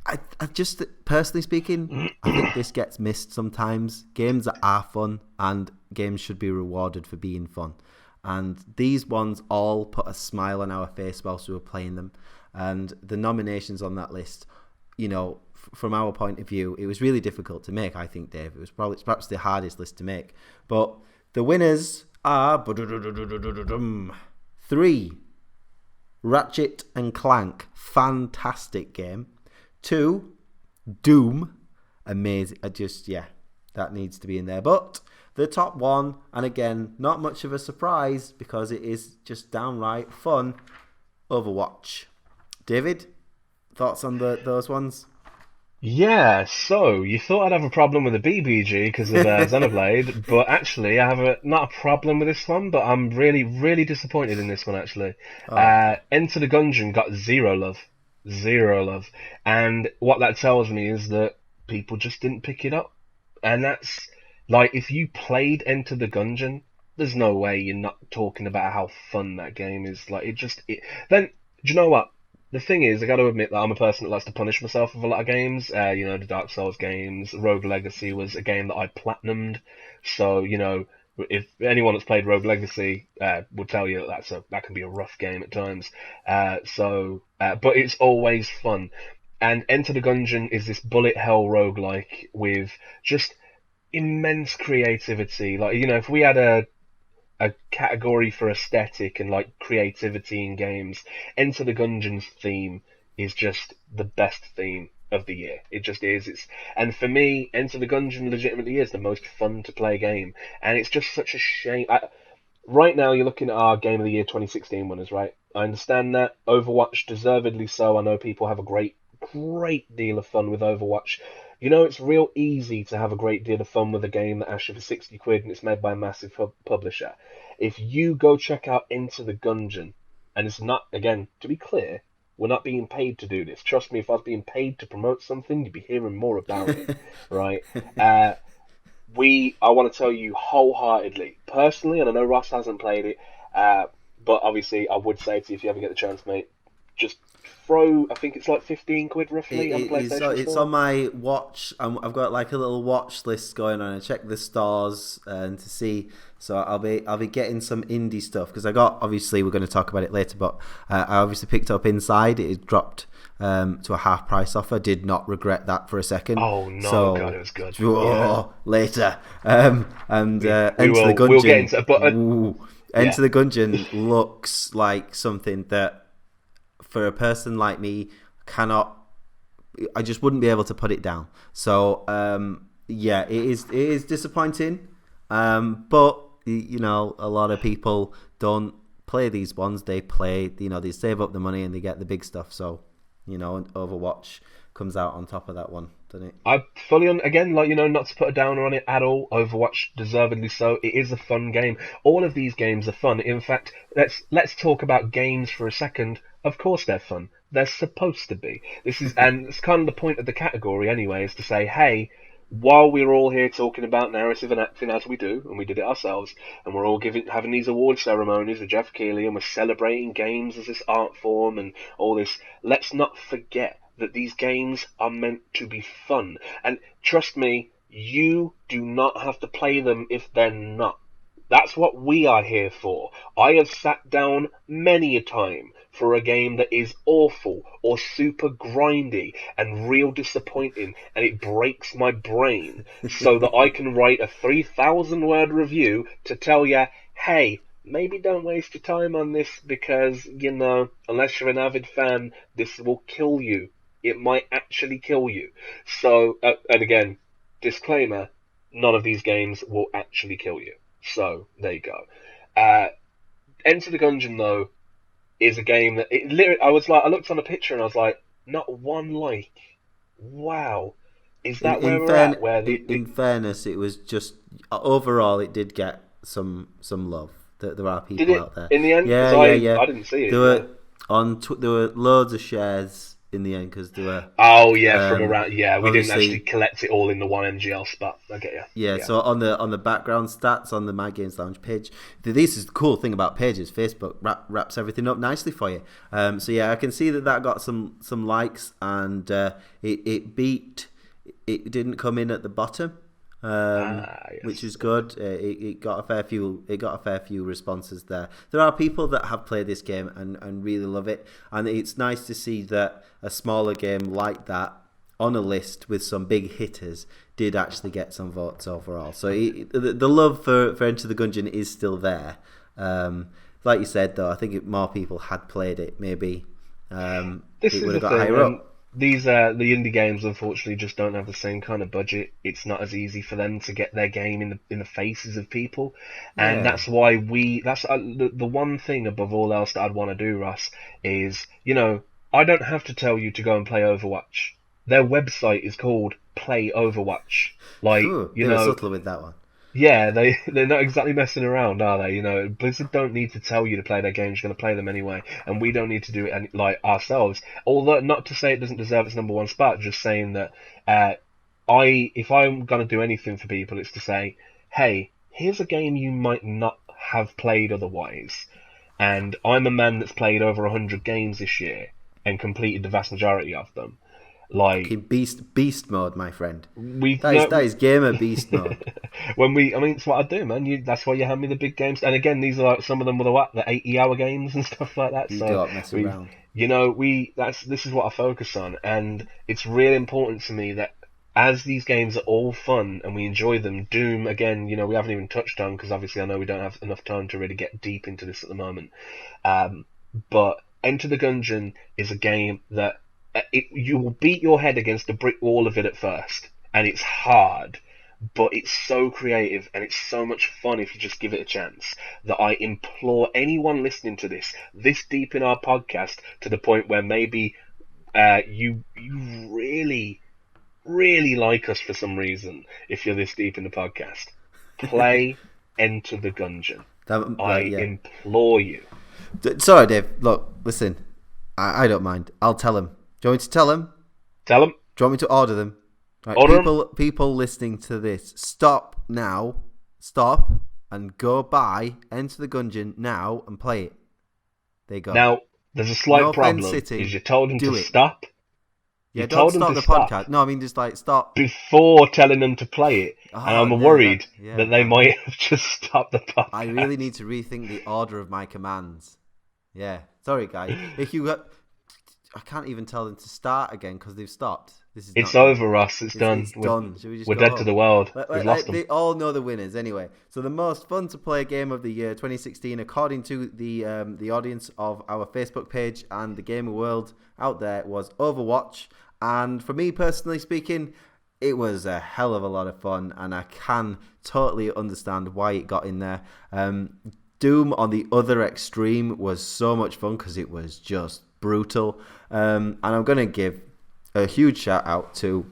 I just, personally speaking, I think this gets missed sometimes. Games that are fun, and games should be rewarded for being fun. And these ones all put a smile on our face whilst we were playing them. And the nominations on that list, from our point of view, it was really difficult to make, I think, Dave. It was perhaps the hardest list to make. But the winners are 3, Ratchet and Clank, fantastic game. 2, Doom, amazing. That needs to be in there. But the top one, and again, not much of a surprise because it is just downright fun, Overwatch. David, thoughts on those ones? Yeah, so you thought I'd have a problem with the BBG because of Xenoblade, but actually I have not a problem with this one, but I'm really, really disappointed in this one, actually. Enter the Gungeon got zero love, and what that tells me is that people just didn't pick it up, and that's, like, if you played Enter the Gungeon, there's no way you're not talking about how fun that game is. Like, then, do you know what? The thing is, I got to admit that I'm a person that likes to punish myself with a lot of games. The Dark Souls games. Rogue Legacy was a game that I platinumed. So, if anyone that's played Rogue Legacy will tell you that can be a rough game at times. But it's always fun. And Enter the Gungeon is this bullet hell roguelike with just immense creativity. Like, if we had a category for aesthetic and like creativity in games, Enter the Gungeon's theme is just the best theme. of the year. It just is. And for me, Enter the Gungeon legitimately is the most fun to play game, and it's just such a shame. Right now, you're looking at our Game of the Year 2016 winners, right? I understand that. Overwatch, deservedly so. I know people have a great deal of fun with Overwatch. You know, it's real easy to have a great deal of fun with a game that asks you for 60 quid and it's made by a massive publisher. If you go check out Into the Gungeon, and it's not, again, to be clear, we're not being paid to do this. Trust me, if I was being paid to promote something, you'd be hearing more about it, right? I want to tell you wholeheartedly, personally, and I know Ross hasn't played it, but obviously I would say to you, if you ever get the chance, mate, just throw, I think it's like 15 quid roughly on the PlayStation it's Store. on my watch. I've got like a little watch list going on. I check the stores and to see. So I'll be getting some indie stuff because I got, obviously we're going to talk about it later, but I obviously picked up Inside. It dropped to a half price offer. Did not regret that for a second. Oh no, so, God, it was good. Later. Enter the Gungeon. We'll get into it, but Enter the Gungeon looks like something that, for a person like me, I just wouldn't be able to put it down. So it is disappointing, but you know, a lot of people don't play these ones. They play, you know, they save up the money and they get the big stuff. So, you know, Overwatch comes out on top of that one, doesn't it? I fully again, like, you know, not to put a downer on it at all. Overwatch, deservedly so. It is a fun game. All of these games are fun. In fact, let's talk about games for a second. Of course, they're fun. They're supposed to be. And it's kind of the point of the category anyway, is to say, hey, while we're all here talking about narrative and acting as we do, and we did it ourselves, and we're all having these award ceremonies with Jeff Keighley, and we're celebrating games as this art form and all this, let's not forget that these games are meant to be fun. And trust me, you do not have to play them if they're not. That's what we are here for. I have sat down many a time for a game that is awful or super grindy and real disappointing, and it breaks my brain so that I can write a 3,000 word review to tell you, hey, maybe don't waste your time on this because, you know, unless you're an avid fan, this will kill you. It might actually kill you. So, and again, disclaimer, none of these games will actually kill you. So, there you go. Enter the Gungeon, though, is a game that I looked on a picture and I was like, not one like. Wow. Is that where we're at? In fairness, it was just, overall, it did get some love. There are people out there. In the end? Yeah. I didn't see it. There were loads of shares in the end because there were. Oh yeah, from around. Yeah, we didn't actually collect it all in the one MGL spot. I get you. Yeah, so on the background stats on the My Games Lounge page, this is the cool thing about pages. Facebook wraps everything up nicely for you. So yeah, I can see that got some likes, and it beat. It didn't come in at the bottom. Yes. Which is good. It got a fair few responses there. There are people that have played this game and really love it, and it's nice to see that a smaller game like that on a list with some big hitters did actually get some votes overall. So the love for Enter the Gungeon is still there. Like you said, though, I think if more people had played it, maybe it would have got higher up. These the indie games unfortunately just don't have the same kind of budget. It's not as easy for them to get their game in the faces of people, and that's why that's the one thing above all else that I'd want to do, Russ, is, you know, I don't have to tell you to go and play Overwatch. Their website is called Play Overwatch. Like, you know, subtle with that one. Yeah, they're not exactly messing around, are they? You know, Blizzard don't need to tell you to play their games; you're going to play them anyway, and we don't need to do it like ourselves. Although, not to say it doesn't deserve its number one spot, just saying that if I'm going to do anything for people, it's to say, hey, here's a game you might not have played otherwise, and I'm a man that's played over 100 games this year and completed the vast majority of them. Like beast mode, my friend. That is gamer beast mode. It's what I do, man. That's why you hand me the big games. And again, these are like some of them were the 80-hour games and stuff like that. You so don't mess around. You know, this is what I focus on, and it's really important to me that as these games are all fun and we enjoy them. Doom, again, you know, we haven't even touched on because obviously I know we don't have enough time to really get deep into this at the moment. But Enter the Gungeon is a game that you will beat your head against a brick wall of it at first, and it's hard, but it's so creative and it's so much fun if you just give it a chance, that I implore anyone listening to this deep in our podcast, to the point where maybe you really really like us for some reason, if you're this deep in the podcast, play Enter the Gungeon. I implore you. Sorry, Dave. Look, listen. I don't mind. I'll tell him. Do you want me to tell him? Tell him. Do you want me to order them? Right, Order people listening to this, stop now. Stop and go buy Enter the Gungeon now and play it. There you go. Now, there's a slight problem. Is you told him to stop. Yeah, don't stop the podcast. No, I mean just like stop before telling them to play it. And I'm worried that they might have just stopped the podcast. I really need to rethink the order of my commands. Yeah, sorry guys. I can't even tell them to start again because they've stopped. It's over, Ross. It's done. It's done. Should we just we're dead to the world. We've lost them. They all know the winners anyway. So the most fun to play game of the year 2016, according to the audience of our Facebook page and the gamer world out there, was Overwatch. And for me personally speaking, it was a hell of a lot of fun, and I can totally understand why it got in there. Doom on the other extreme was so much fun because it was just brutal. And I'm going to give a huge shout out to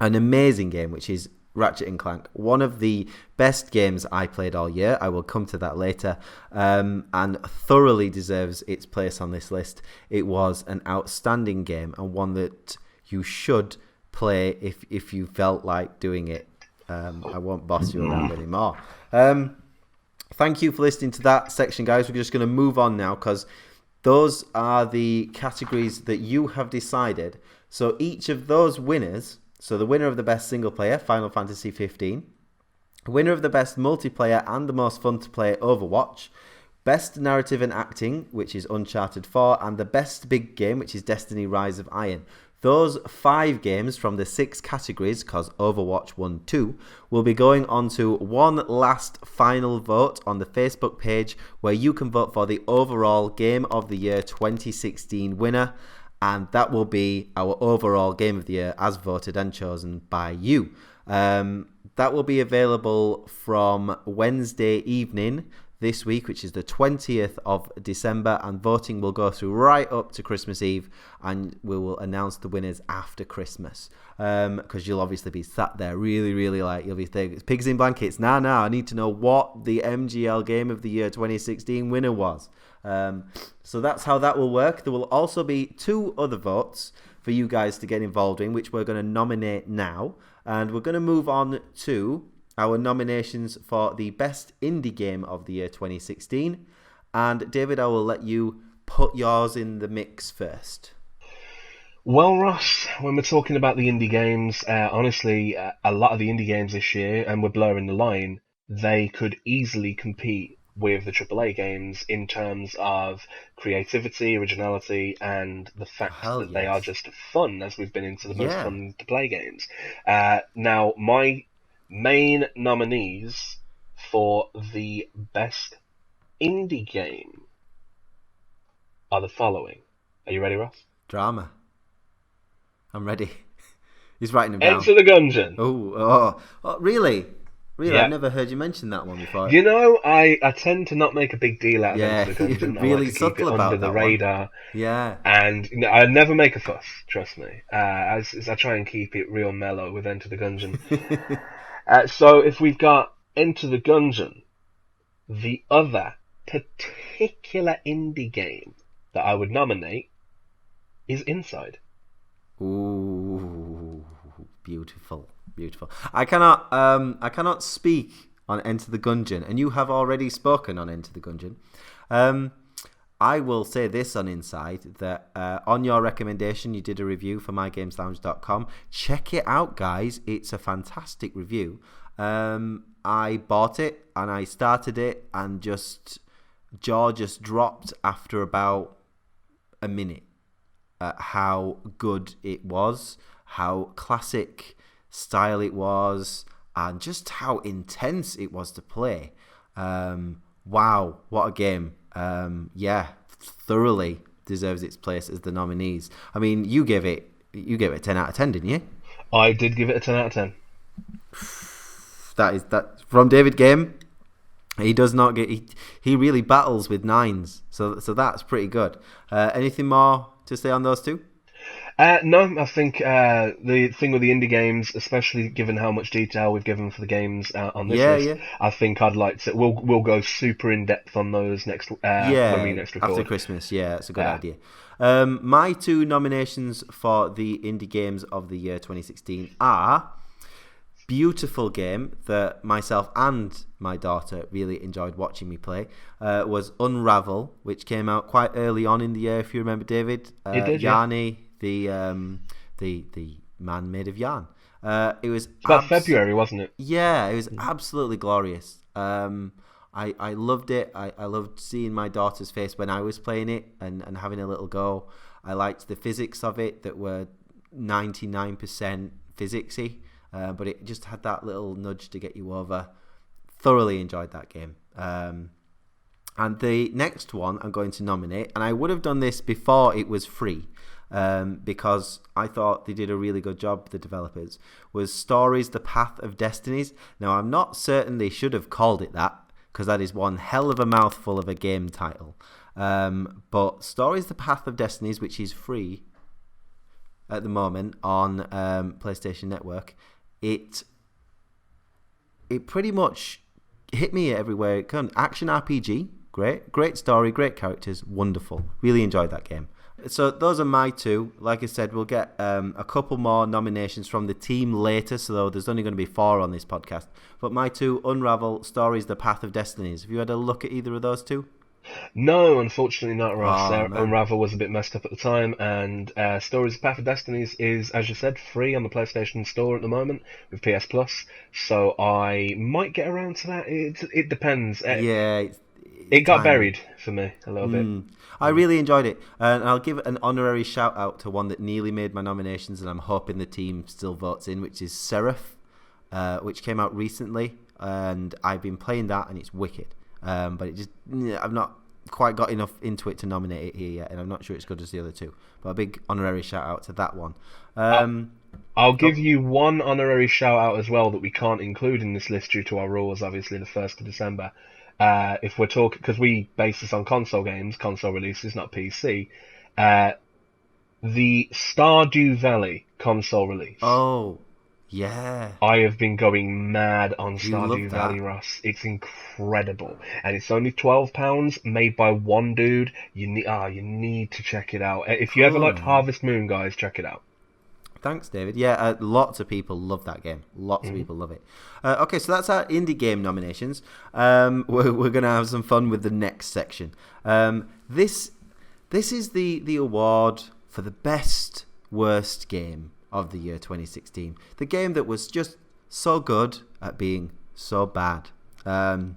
an amazing game, which is Ratchet & Clank. One of the best games I played all year. I will come to that later. And thoroughly deserves its place on this list. It was an outstanding game and one that you should play if you felt like doing it. I won't boss you around anymore. Thank you for listening to that section, guys. We're just going to move on now because those are the categories that you have decided. So each of those winners, so the winner of the best single player, Final Fantasy 15, winner of the best multiplayer and the most fun to play, Overwatch, best narrative and acting, which is Uncharted 4, and the best big game, which is Destiny Rise of Iron. Those 5 games from the 6 categories, because Overwatch won 2, will be going on to one last final vote on the Facebook page where you can vote for the overall Game of the Year 2016 winner, and that will be our overall Game of the Year as voted and chosen by you. That will be available from Wednesday evening this week, which is the 20th of December, and voting will go through right up to Christmas Eve, and we will announce the winners after Christmas, because you'll obviously be sat there really like, you'll be thinking, pigs in blankets, nah, I need to know what the MGL Game of the Year 2016 winner was. So that's how that will work. There will also be 2 other votes for you guys to get involved in, which we're going to nominate now, and we're going to move on to our nominations for the best indie game of the year 2016. And David, I will let you put yours in the mix first. Well, Ross, when we're talking about the indie games, honestly, a lot of the indie games this year, and we're blurring the line, they could easily compete with the AAA games in terms of creativity, originality, and the fact that they are just fun, as we've been into the most fun to play games. Now, my main nominees for the best indie game are the following. Are you ready, Ross? Drama. I'm ready. He's writing them down. Enter the Gungeon. Oh, really? Really? Yeah. I've never heard you mention that one before. You know, I tend to not make a big deal out of Enter the Gungeon. Really I like to keep it under the radar. One. Yeah. And I never make a fuss, trust me. As I try and keep it real mellow with Enter the Gungeon. So if we've got Enter the Gungeon, the other particular indie game that I would nominate is Inside. Ooh, beautiful. I cannot speak on Enter the Gungeon, and you have already spoken on Enter the Gungeon. I will say this on Inside, that on your recommendation, you did a review for mygameslounge.com. Check it out, guys. It's a fantastic review. I bought it, and I started it, and jaw just dropped after about a minute. How good it was, how classic style it was, and just how intense it was to play. Wow, what a game. Thoroughly deserves its place as the nominees. I mean, you gave it a 10 out of 10, didn't you? I did give it a 10 out of 10. That from David Game. He does not get. He really battles with nines, so that's pretty good. Anything more to say on those two? No, I think the thing with the indie games, especially given how much detail we've given for the games on this list, Yeah. I think I'd like to. We'll go super in depth on those next when we next record. After Christmas. Yeah, that's a good idea. My two nominations for the indie games of the year 2016 are beautiful game that myself and my daughter really enjoyed watching me play was Unravel, which came out quite early on in the year, if you remember, David. It did, Yarny, the man made of yarn. It was about February, wasn't it? Yeah, it was absolutely glorious. I loved it. I loved seeing my daughter's face when I was playing it and having a little go. I liked the physics of it that were 99% physicsy. But it just had that little nudge to get you over. Thoroughly enjoyed that game. And the next one I'm going to nominate, and I would have done this before it was free, because I thought they did a really good job, the developers, was Stories: The Path of Destinies. Now, I'm not certain they should have called it that, because that is one hell of a mouthful of a game title. But Stories: The Path of Destinies, which is free at the moment on PlayStation Network, it pretty much hit me everywhere it comes. Action RPG, great story, great characters, wonderful. Really enjoyed that game. So those are my two. Like I said, we'll get a couple more nominations from the team later, so there's only going to be 4 on this podcast. But my two, Unravel, Stories: The Path of Destinies. Have you had a look at either of those two? No, unfortunately not, Ross. Oh, Unravel was a bit messed up at the time, and Stories: Path of Destinies is, as you said, free on the PlayStation Store at the moment with PS Plus. So I might get around to that. It depends. It got buried for me a little bit. I really enjoyed it, and I'll give an honorary shout out to one that nearly made my nominations, and I'm hoping the team still votes in, which is Seraph, which came out recently, and I've been playing that, and it's wicked. But I've not quite got enough into it to nominate it here yet, and I'm not sure it's good as the other two. But a big honorary shout out to that one. I'll give you one honorary shout out as well that we can't include in this list due to our rules, obviously, the 1st of December. If we're talking, because we base this on console games, console releases, not PC, the Stardew Valley console release. Oh, yeah. I have been going mad on Stardew Valley, Ross. It's incredible. And it's only £12, made by one dude. You need to check it out. If you ever liked Harvest Moon, guys, check it out. Thanks, David. Yeah, lots of people love that game. Lots of people love it. Okay, so that's our indie game nominations. We're going to have some fun with the next section. This is the award for the best worst game of the year 2016. The game that was just so good at being so bad. And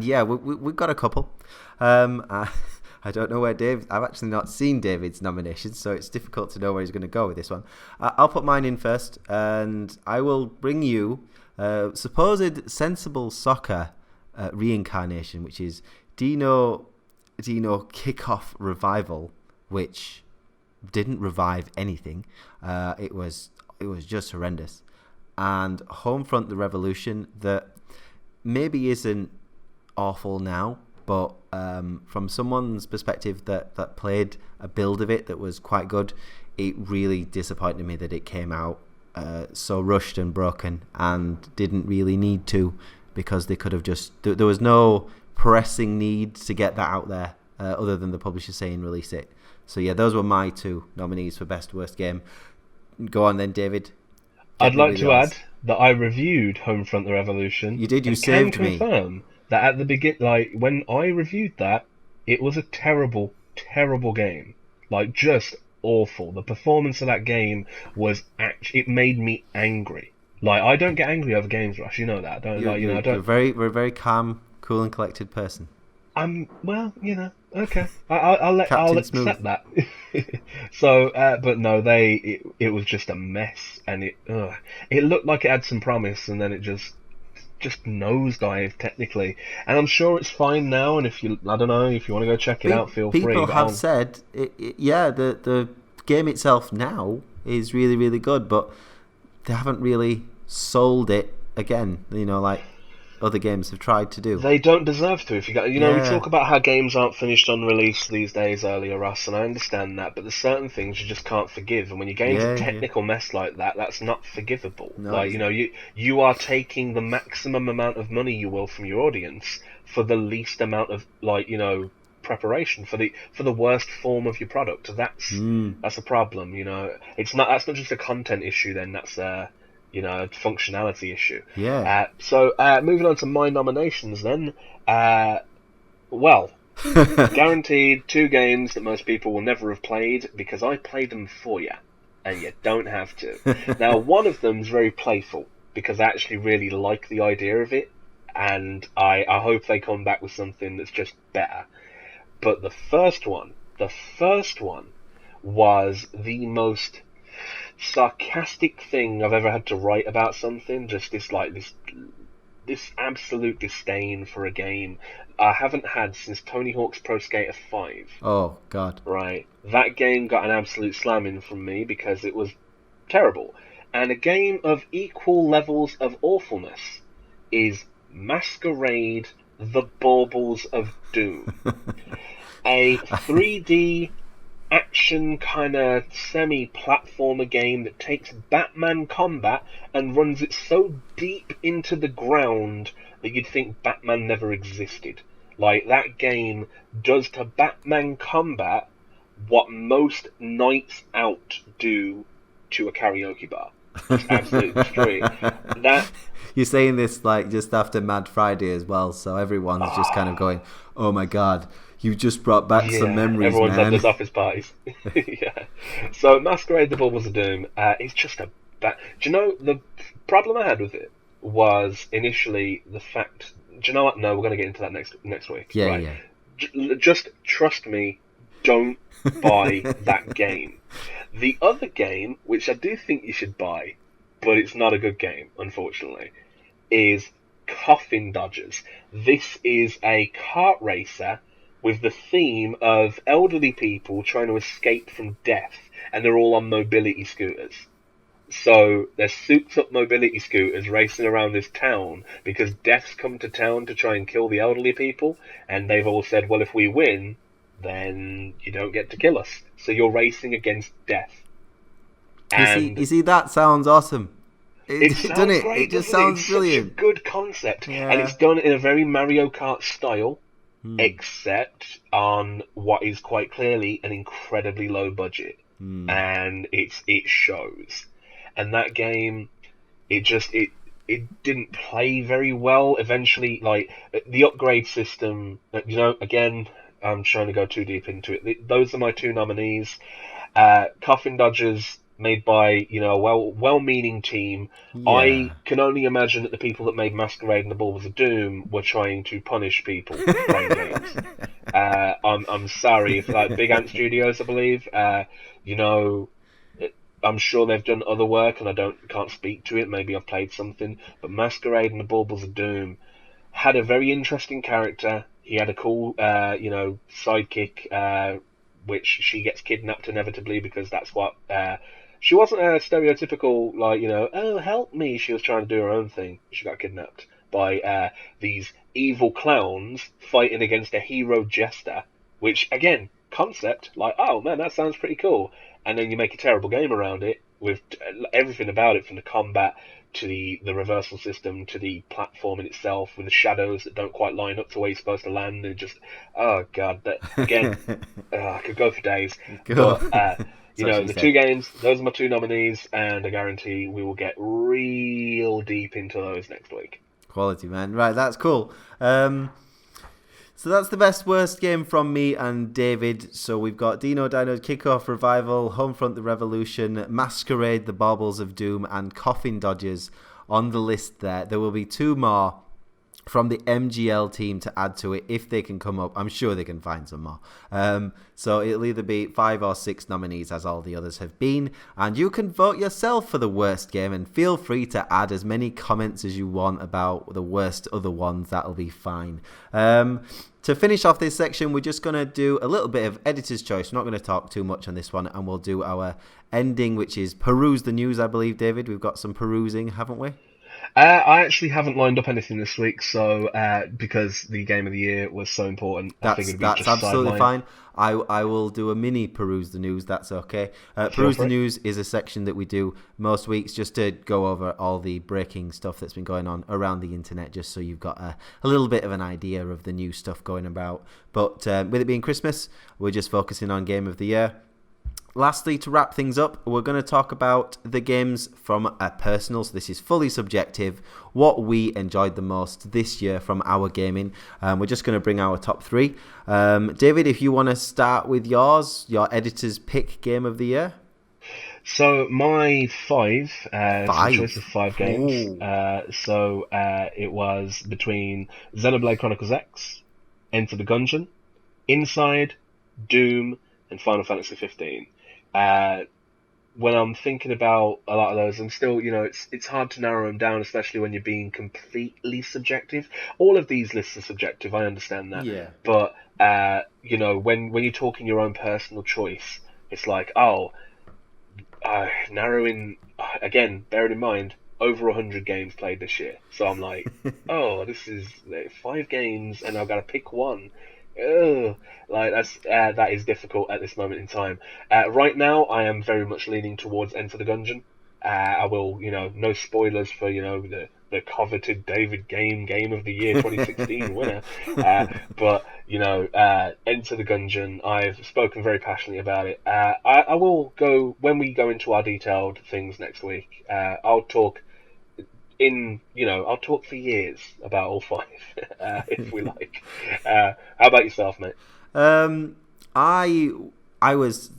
yeah, we've got a couple. I don't know where I've actually not seen David's nominations, so it's difficult to know where he's going to go with this one. I'll put mine in first, and I will bring you supposed Sensible Soccer reincarnation, which is Dino Kickoff Revival, which didn't revive anything. It was just horrendous. And Homefront: The Revolution, that maybe isn't awful now, but from someone's perspective that played a build of it that was quite good, it really disappointed me that it came out so rushed and broken and didn't really need to, because they could have just... There was no pressing need to get that out there other than the publisher saying release it. So yeah, those were my two nominees for best worst game. Go on then, David. I'd like to add that I reviewed Homefront: The Revolution. You did. You saved me. Can confirm that at the beginning, like when I reviewed that, it was a terrible, terrible game. Like just awful. The performance of that game was it made me angry. Like I don't get angry over games, Rush. You know that. We're a very calm, cool, and collected person. Okay. I'll accept that. So, but no, it was just a mess, and it looked like it had some promise, and then it just just nosedive technically, and I'm sure it's fine now. And I don't know, if you want to go check it out, feel free. People But have said, yeah, the game itself now is really, really good, but they haven't really sold it again, like other games have tried to do. they don't deserve to. If we Yeah, talk about how games aren't finished on release these days earlier, Russ, and I understand that, but there's certain things you just can't forgive. And when your game's a yeah. technical mess like that, that's not forgivable. No, Like, you are taking the maximum amount of money you will from your audience for the least amount of, preparation for the worst form of your product. That's a problem. That's not just a content issue. Then that's a functionality issue. yeah. So moving on to my nominations then. Well, guaranteed two games that most people will never have played because I played them for you, and you don't have to. Now, one of them is very playful because I actually really like the idea of it, and I hope they come back with something that's just better. But the first one was the most sarcastic thing I've ever had to write about something. Just this absolute disdain for a game I haven't had since Tony Hawk's Pro Skater 5. Oh God. Right, that game got an absolute slamming from me because it was terrible. And a game of equal levels of awfulness is Masquerade: The Baubles of Doom. A 3D action kind of semi-platformer game that takes Batman combat and runs it so deep into the ground that you'd think Batman never existed. Like, that game does to Batman combat what most nights out do to a karaoke bar. It's absolutely destroying. That You're saying this like just after Mad Friday as well, so everyone's just kind of going, "Oh my God, you just brought back some memories, everyone's man." at those office parties. Yeah. So Masquerade: The Baubles of Doom is just a bad. Do you know the problem I had with it was initially the fact. Do you know what? No, we're going to get into that next week. Yeah, Right. yeah. Just trust me. Don't buy that game. The other game, which I do think you should buy, but it's not a good game, unfortunately, is Coffin Dodgers. This is a kart racer with the theme of elderly people trying to escape from death, and they're all on mobility scooters. So they're souped up mobility scooters racing around this town because death's come to town to try and kill the elderly people, and they've all said, well, if we win, then you don't get to kill us. So you're racing against death. And You see, that sounds awesome. it sounds Doesn't it? great, It just doesn't it? sounds It's brilliant. such a good concept. Yeah. And it's done in a very Mario Kart style, except on what is quite clearly an incredibly low budget. And it shows. And that game, it didn't play very well. Eventually, like, the upgrade system, again, I'm trying to go too deep into it. Those are my two nominees. Coffin Dodgers, made by a well-meaning team. Yeah. I can only imagine that the people that made Masquerade and the Baubles of Doom were trying to punish people playing games. I'm sorry if, like, Big Ant Studios, I believe. I'm sure they've done other work, and can't speak to it. Maybe I've played something, but Masquerade and the Baubles of Doom had a very interesting character. He had a cool, sidekick, which she gets kidnapped inevitably because that's what. She wasn't a stereotypical, oh, help me. She was trying to do her own thing. She got kidnapped by these evil clowns fighting against a hero jester, which, again, concept, like, oh man, that sounds pretty cool. And then you make a terrible game around it with everything about it, from the combat to the reversal system to the platform in itself, with the shadows that don't quite line up to where you're supposed to land, and just, oh god, that again, I could go for days. Go. But the two games, those are my two nominees, and I guarantee we will get real deep into those next week. Quality, man. Right, that's cool. So that's the best worst game from me and David. So we've got Dino Dino's Kickoff Revival, Homefront the Revolution, Masquerade the Baubles of Doom, and Coffin Dodgers on the list there. There will be two more from the MGL team to add to it if they can come up. I'm sure they can find some more. So it'll either be 5 or 6 nominees, as all the others have been. And you can vote yourself for the worst game, and feel free to add as many comments as you want about the worst other ones. That'll be fine. To finish off this section, we're just going to do a little bit of editor's choice. We're not going to talk too much on this one, and we'll do our ending, which is peruse the news, I believe, David. We've got some perusing, haven't we? I actually haven't lined up anything this week, so because the game of the year was so important, I figured it'd be that's just absolutely sidelined. fine. I will do a mini peruse the news. That's okay. Peruse the news is a section that we do most weeks just to go over all the breaking stuff that's been going on around the internet, just so you've got a little bit of an idea of the new stuff going about. But with it being Christmas, we're just focusing on game of the year. Lastly, to wrap things up, we're going to talk about the games from a personal, so this is fully subjective, what we enjoyed the most this year from our gaming. We're just going to bring our top 3. David, if you want to start with yours, your editor's pick game of the year. So my 5, it's a choice of 5 games. It was between Xenoblade Chronicles X, Enter the Gungeon, Inside, Doom, and Final Fantasy 15. When I'm thinking about a lot of those, I'm still, it's hard to narrow them down, especially when you're being completely subjective. All of these lists are subjective, I understand that. Yeah. But, when you're talking your own personal choice, it's like, narrowing, again, bearing in mind, over 100 games played this year. So I'm like, this is 5 games and I've got to pick one. That is difficult at this moment in time. Right now, I am very much leaning towards Enter the Gungeon. I will, no spoilers for the coveted David Game of the Year 2016 winner. But Enter the Gungeon. I've spoken very passionately about it. I will go when we go into our detailed things next week. I'll talk. I'll talk for years about all 5, if we like. How about yourself, mate? I was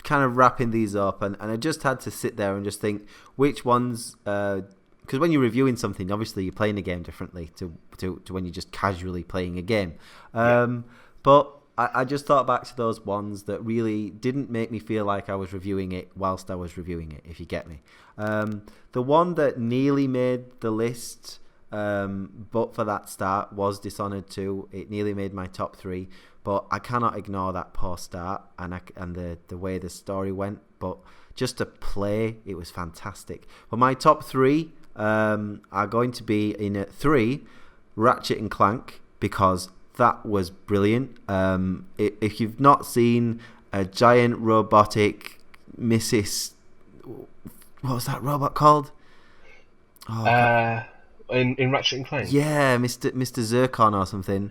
kind of wrapping these up, and I just had to sit there and just think which ones, because when you're reviewing something, obviously you're playing a game differently to when you're just casually playing a game. But I just thought back to those ones that really didn't make me feel like I was reviewing it whilst I was reviewing it, if you get me. The one that nearly made the list, but for that start, was Dishonored 2. It nearly made my top 3, but I cannot ignore that poor start and the way the story went. But just to play, it was fantastic. But my top 3 are going to be in at 3, Ratchet and Clank, because that was brilliant. If you've not seen a giant robotic Mrs. What was that robot called? In Ratchet and Clank? Yeah, Mr. Zircon or something.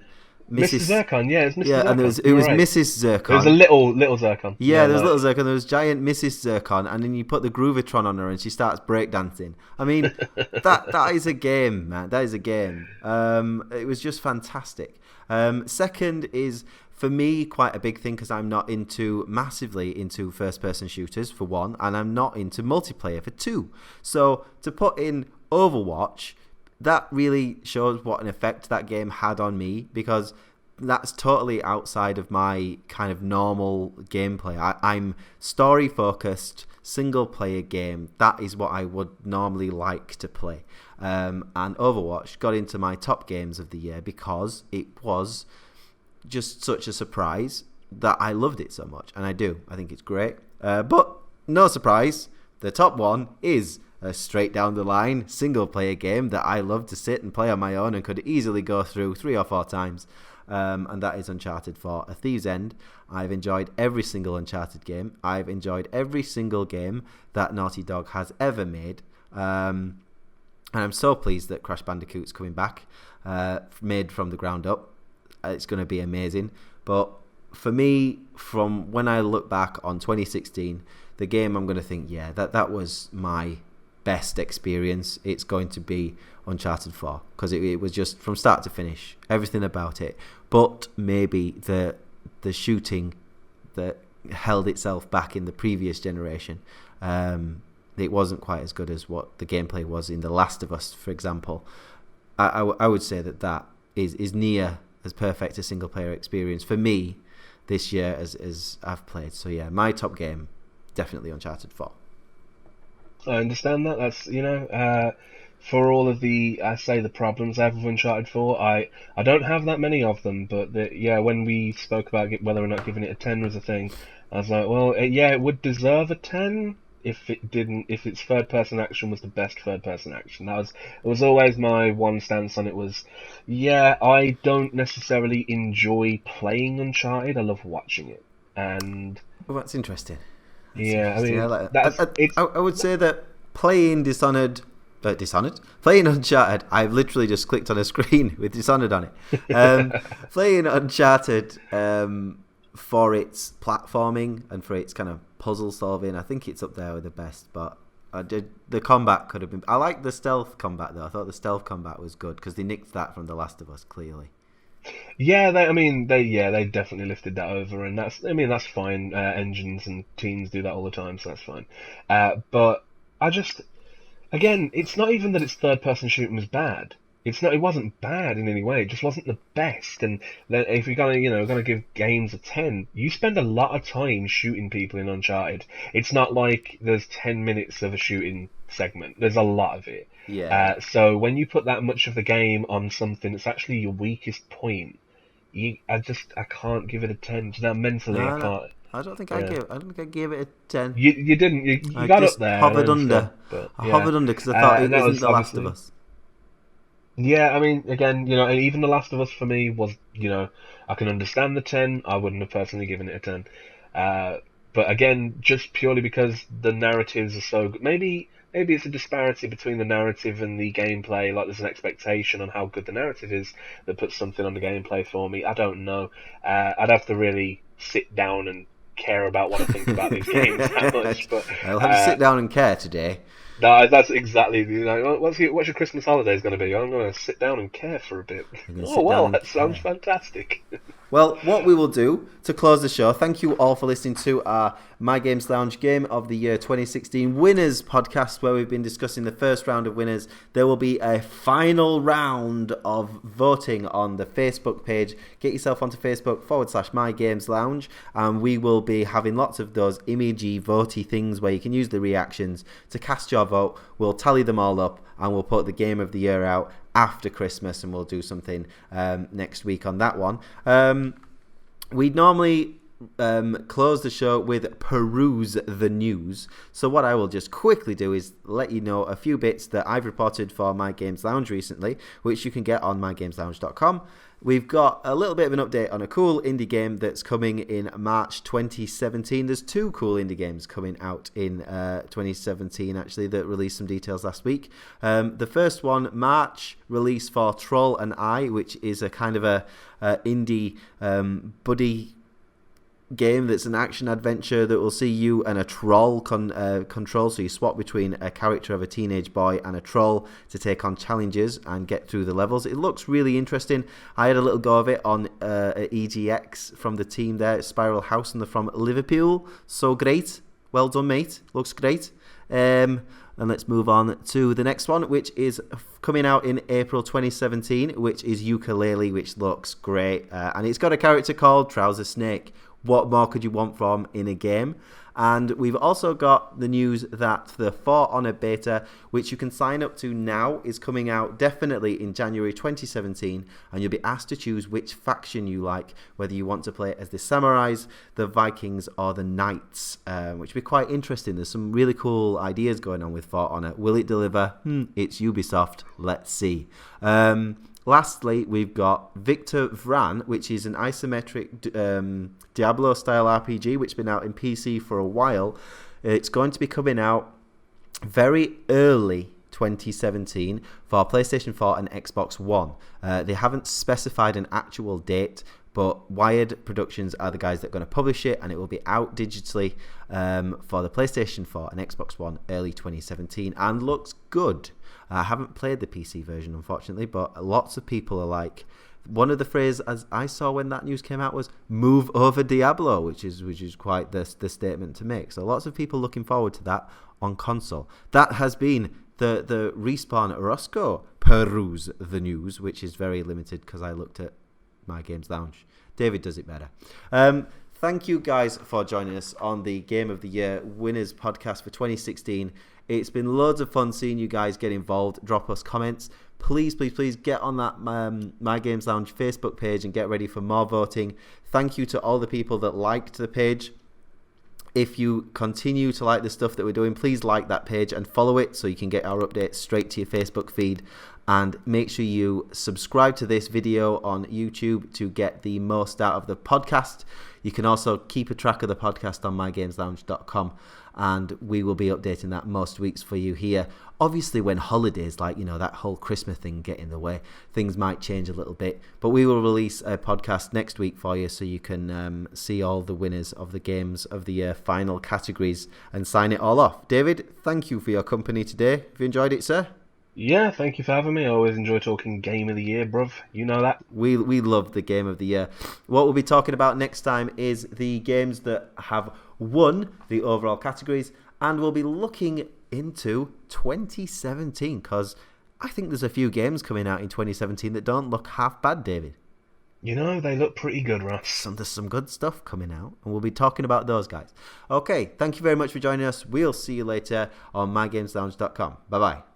Mrs. Zircon, yeah, it's Mr. Yeah, Zircon. and it was right. Mrs. Zircon. It was a little Zircon. Yeah, there was little Zircon. There was giant Mrs. Zircon, and then you put the Groovitron on her, and she starts breakdancing. I mean, that is a game, man. That is a game. It was just fantastic. Second is, for me, quite a big thing because I'm not massively into first-person shooters, for one, and I'm not into multiplayer, for 2. So to put in Overwatch, that really shows what an effect that game had on me, because that's totally outside of my kind of normal gameplay. I'm story-focused, single-player game. That is what I would normally like to play. And Overwatch got into my top games of the year because it was just such a surprise that I loved it so much. And I do. I think it's great. But no surprise, the top one is a straight down the line single player game that I love to sit and play on my own and could easily go through 3 or 4 times. And that is Uncharted 4: A Thief's End. I've enjoyed every single Uncharted game. I've enjoyed every single game that Naughty Dog has ever made. And I'm so pleased that Crash Bandicoot's coming back, made from the ground up. It's going to be amazing. But for me, from when I look back on 2016, the game I'm going to think, that was my best experience. It's going to be Uncharted 4, because it was just from start to finish, everything about it. But maybe the shooting that held itself back in the previous generation, it wasn't quite as good as what the gameplay was in The Last of Us, for example. I would say that is near as perfect a single player experience for me this year as I've played. So yeah, my top game, definitely Uncharted 4. I understand that. That's for all of the the problems I have with Uncharted 4. I don't have that many of them, but when we spoke about whether or not giving it a 10 was a thing, I was like, well, it would deserve a 10 if its third person action was the best third person action. It was always my one stance on it was, I don't necessarily enjoy playing Uncharted. I love watching it, and well, that's interesting. I mean, I would say that playing playing Uncharted, I've literally just clicked on a screen with Dishonored on it. Playing Uncharted for its platforming and for its kind of puzzle solving, I think it's up there with the best. But the combat could have been. I like the stealth combat though. I thought the stealth combat was good because they nicked that from The Last of Us clearly. Yeah, they definitely lifted that over, and that's fine. Engines and teams do that all the time, so that's fine. But again, it's not even that its third person shooting was bad. It wasn't bad in any way. It just wasn't the best. And then if you're gonna give games a 10, you spend a lot of time shooting people in Uncharted. It's not like there's 10 minutes of a shooting segment. There's a lot of it. Yeah. So when you put that much of the game on something that's actually your weakest point, I can't give it a 10. So now mentally, I can't. I don't think I gave it a 10. You didn't. You got up there. Hovered under. I hovered under because I thought it wasn't The Last of Us. Yeah, I mean, again, even The Last of Us for me was, I can understand the 10. I wouldn't have personally given it a 10. But again, just purely because the narratives are so good. Maybe it's a disparity between the narrative and the gameplay. Like there's an expectation on how good the narrative is that puts something on the gameplay for me. I don't know. I'd have to really sit down and care about what I think about these games that much. But I'll have to sit down and care today. No, that's exactly. What's your Christmas holidays going to be? I'm going to sit down and care for a bit. Oh well, that sounds fantastic. Well, what we will do to close the show, thank you all for listening to our My Games Lounge Game of the Year 2016 Winners podcast, where we've been discussing the first round of winners. There will be a final round of voting on the Facebook page. Get yourself onto Facebook /My Games Lounge, and we will be having lots of those imagey, votey things where you can use the reactions to cast your vote. We'll tally them all up, and we'll put the Game of the Year out after Christmas, and we'll do something next week on that one. We normally close the show with peruse the news. So what I will just quickly do is let you know a few bits that I've reported for My Games Lounge recently, which you can get on mygameslounge.com. We've got a little bit of an update on a cool indie game that's coming in March 2017. There's two cool indie games coming out in 2017, actually, that released some details last week. The first one, March release for Troll and I, which is a kind of a indie buddy game that's an action adventure that will see you and a troll control. So you swap between a character of a teenage boy and a troll to take on challenges and get through the levels. It looks really interesting. I had a little go of it on EGX from the team there at Spiral House, and they're from Liverpool. So great. Well done, mate. Looks great. And let's move on to the next one, which is coming out in April 2017, which is Yooka-Laylee, which looks great. And it's got a character called Trouser Snake. What more could you want from in a game? And we've also got the news that the For Honor beta, which you can sign up to now, is coming out definitely in January 2017, and you'll be asked to choose which faction you like, whether you want to play as the Samurais, the Vikings, or the Knights, which will be quite interesting. There's some really cool ideas going on with For Honor. Will it deliver? It's Ubisoft. Let's see. Lastly, we've got Victor Vran, which is an isometric Diablo-style RPG, which has been out in PC for a while. It's going to be coming out very early 2017 for PlayStation 4 and Xbox One. They haven't specified an actual date, but Wired Productions are the guys that are going to publish it, and it will be out digitally for the PlayStation 4 and Xbox One early 2017, and looks good. I haven't played the PC version, unfortunately, but lots of people are like, one of the phrases as I saw when that news came out was "move over Diablo," which is quite the statement to make. So lots of people looking forward to that on console. That has been the Respawn at Rossco peruse the news, which is very limited because I looked at My Games Lounge. David does it better. Thank you guys for joining us on the Game of the Year Winners podcast for 2016. It's been loads of fun seeing you guys get involved. Drop us comments. Please get on that My Games Lounge Facebook page and get ready for more voting. Thank you to all the people that liked the page. If you continue to like the stuff that we're doing, please like that page and follow it so you can get our updates straight to your Facebook feed. And make sure you subscribe to this video on YouTube to get the most out of the podcast. You can also keep a track of the podcast on mygameslounge.com, and we will be updating that most weeks for you here. Obviously, when holidays, like, that whole Christmas thing get in the way, things might change a little bit. But we will release a podcast next week for you so you can see all the winners of the Games of the Year final categories and sign it all off. David, thank you for your company today. Have you enjoyed it, sir? Yeah, thank you for having me. I always enjoy talking Game of the Year, bruv. You know that. We love the Game of the Year. What we'll be talking about next time is the games that have won the overall categories, and we'll be looking into 2017, because I think there's a few games coming out in 2017 that don't look half bad, David. They look pretty good, Ross. There's some good stuff coming out, and we'll be talking about those guys. Okay, thank you very much for joining us. We'll see you later on mygameslounge.com. Bye-bye.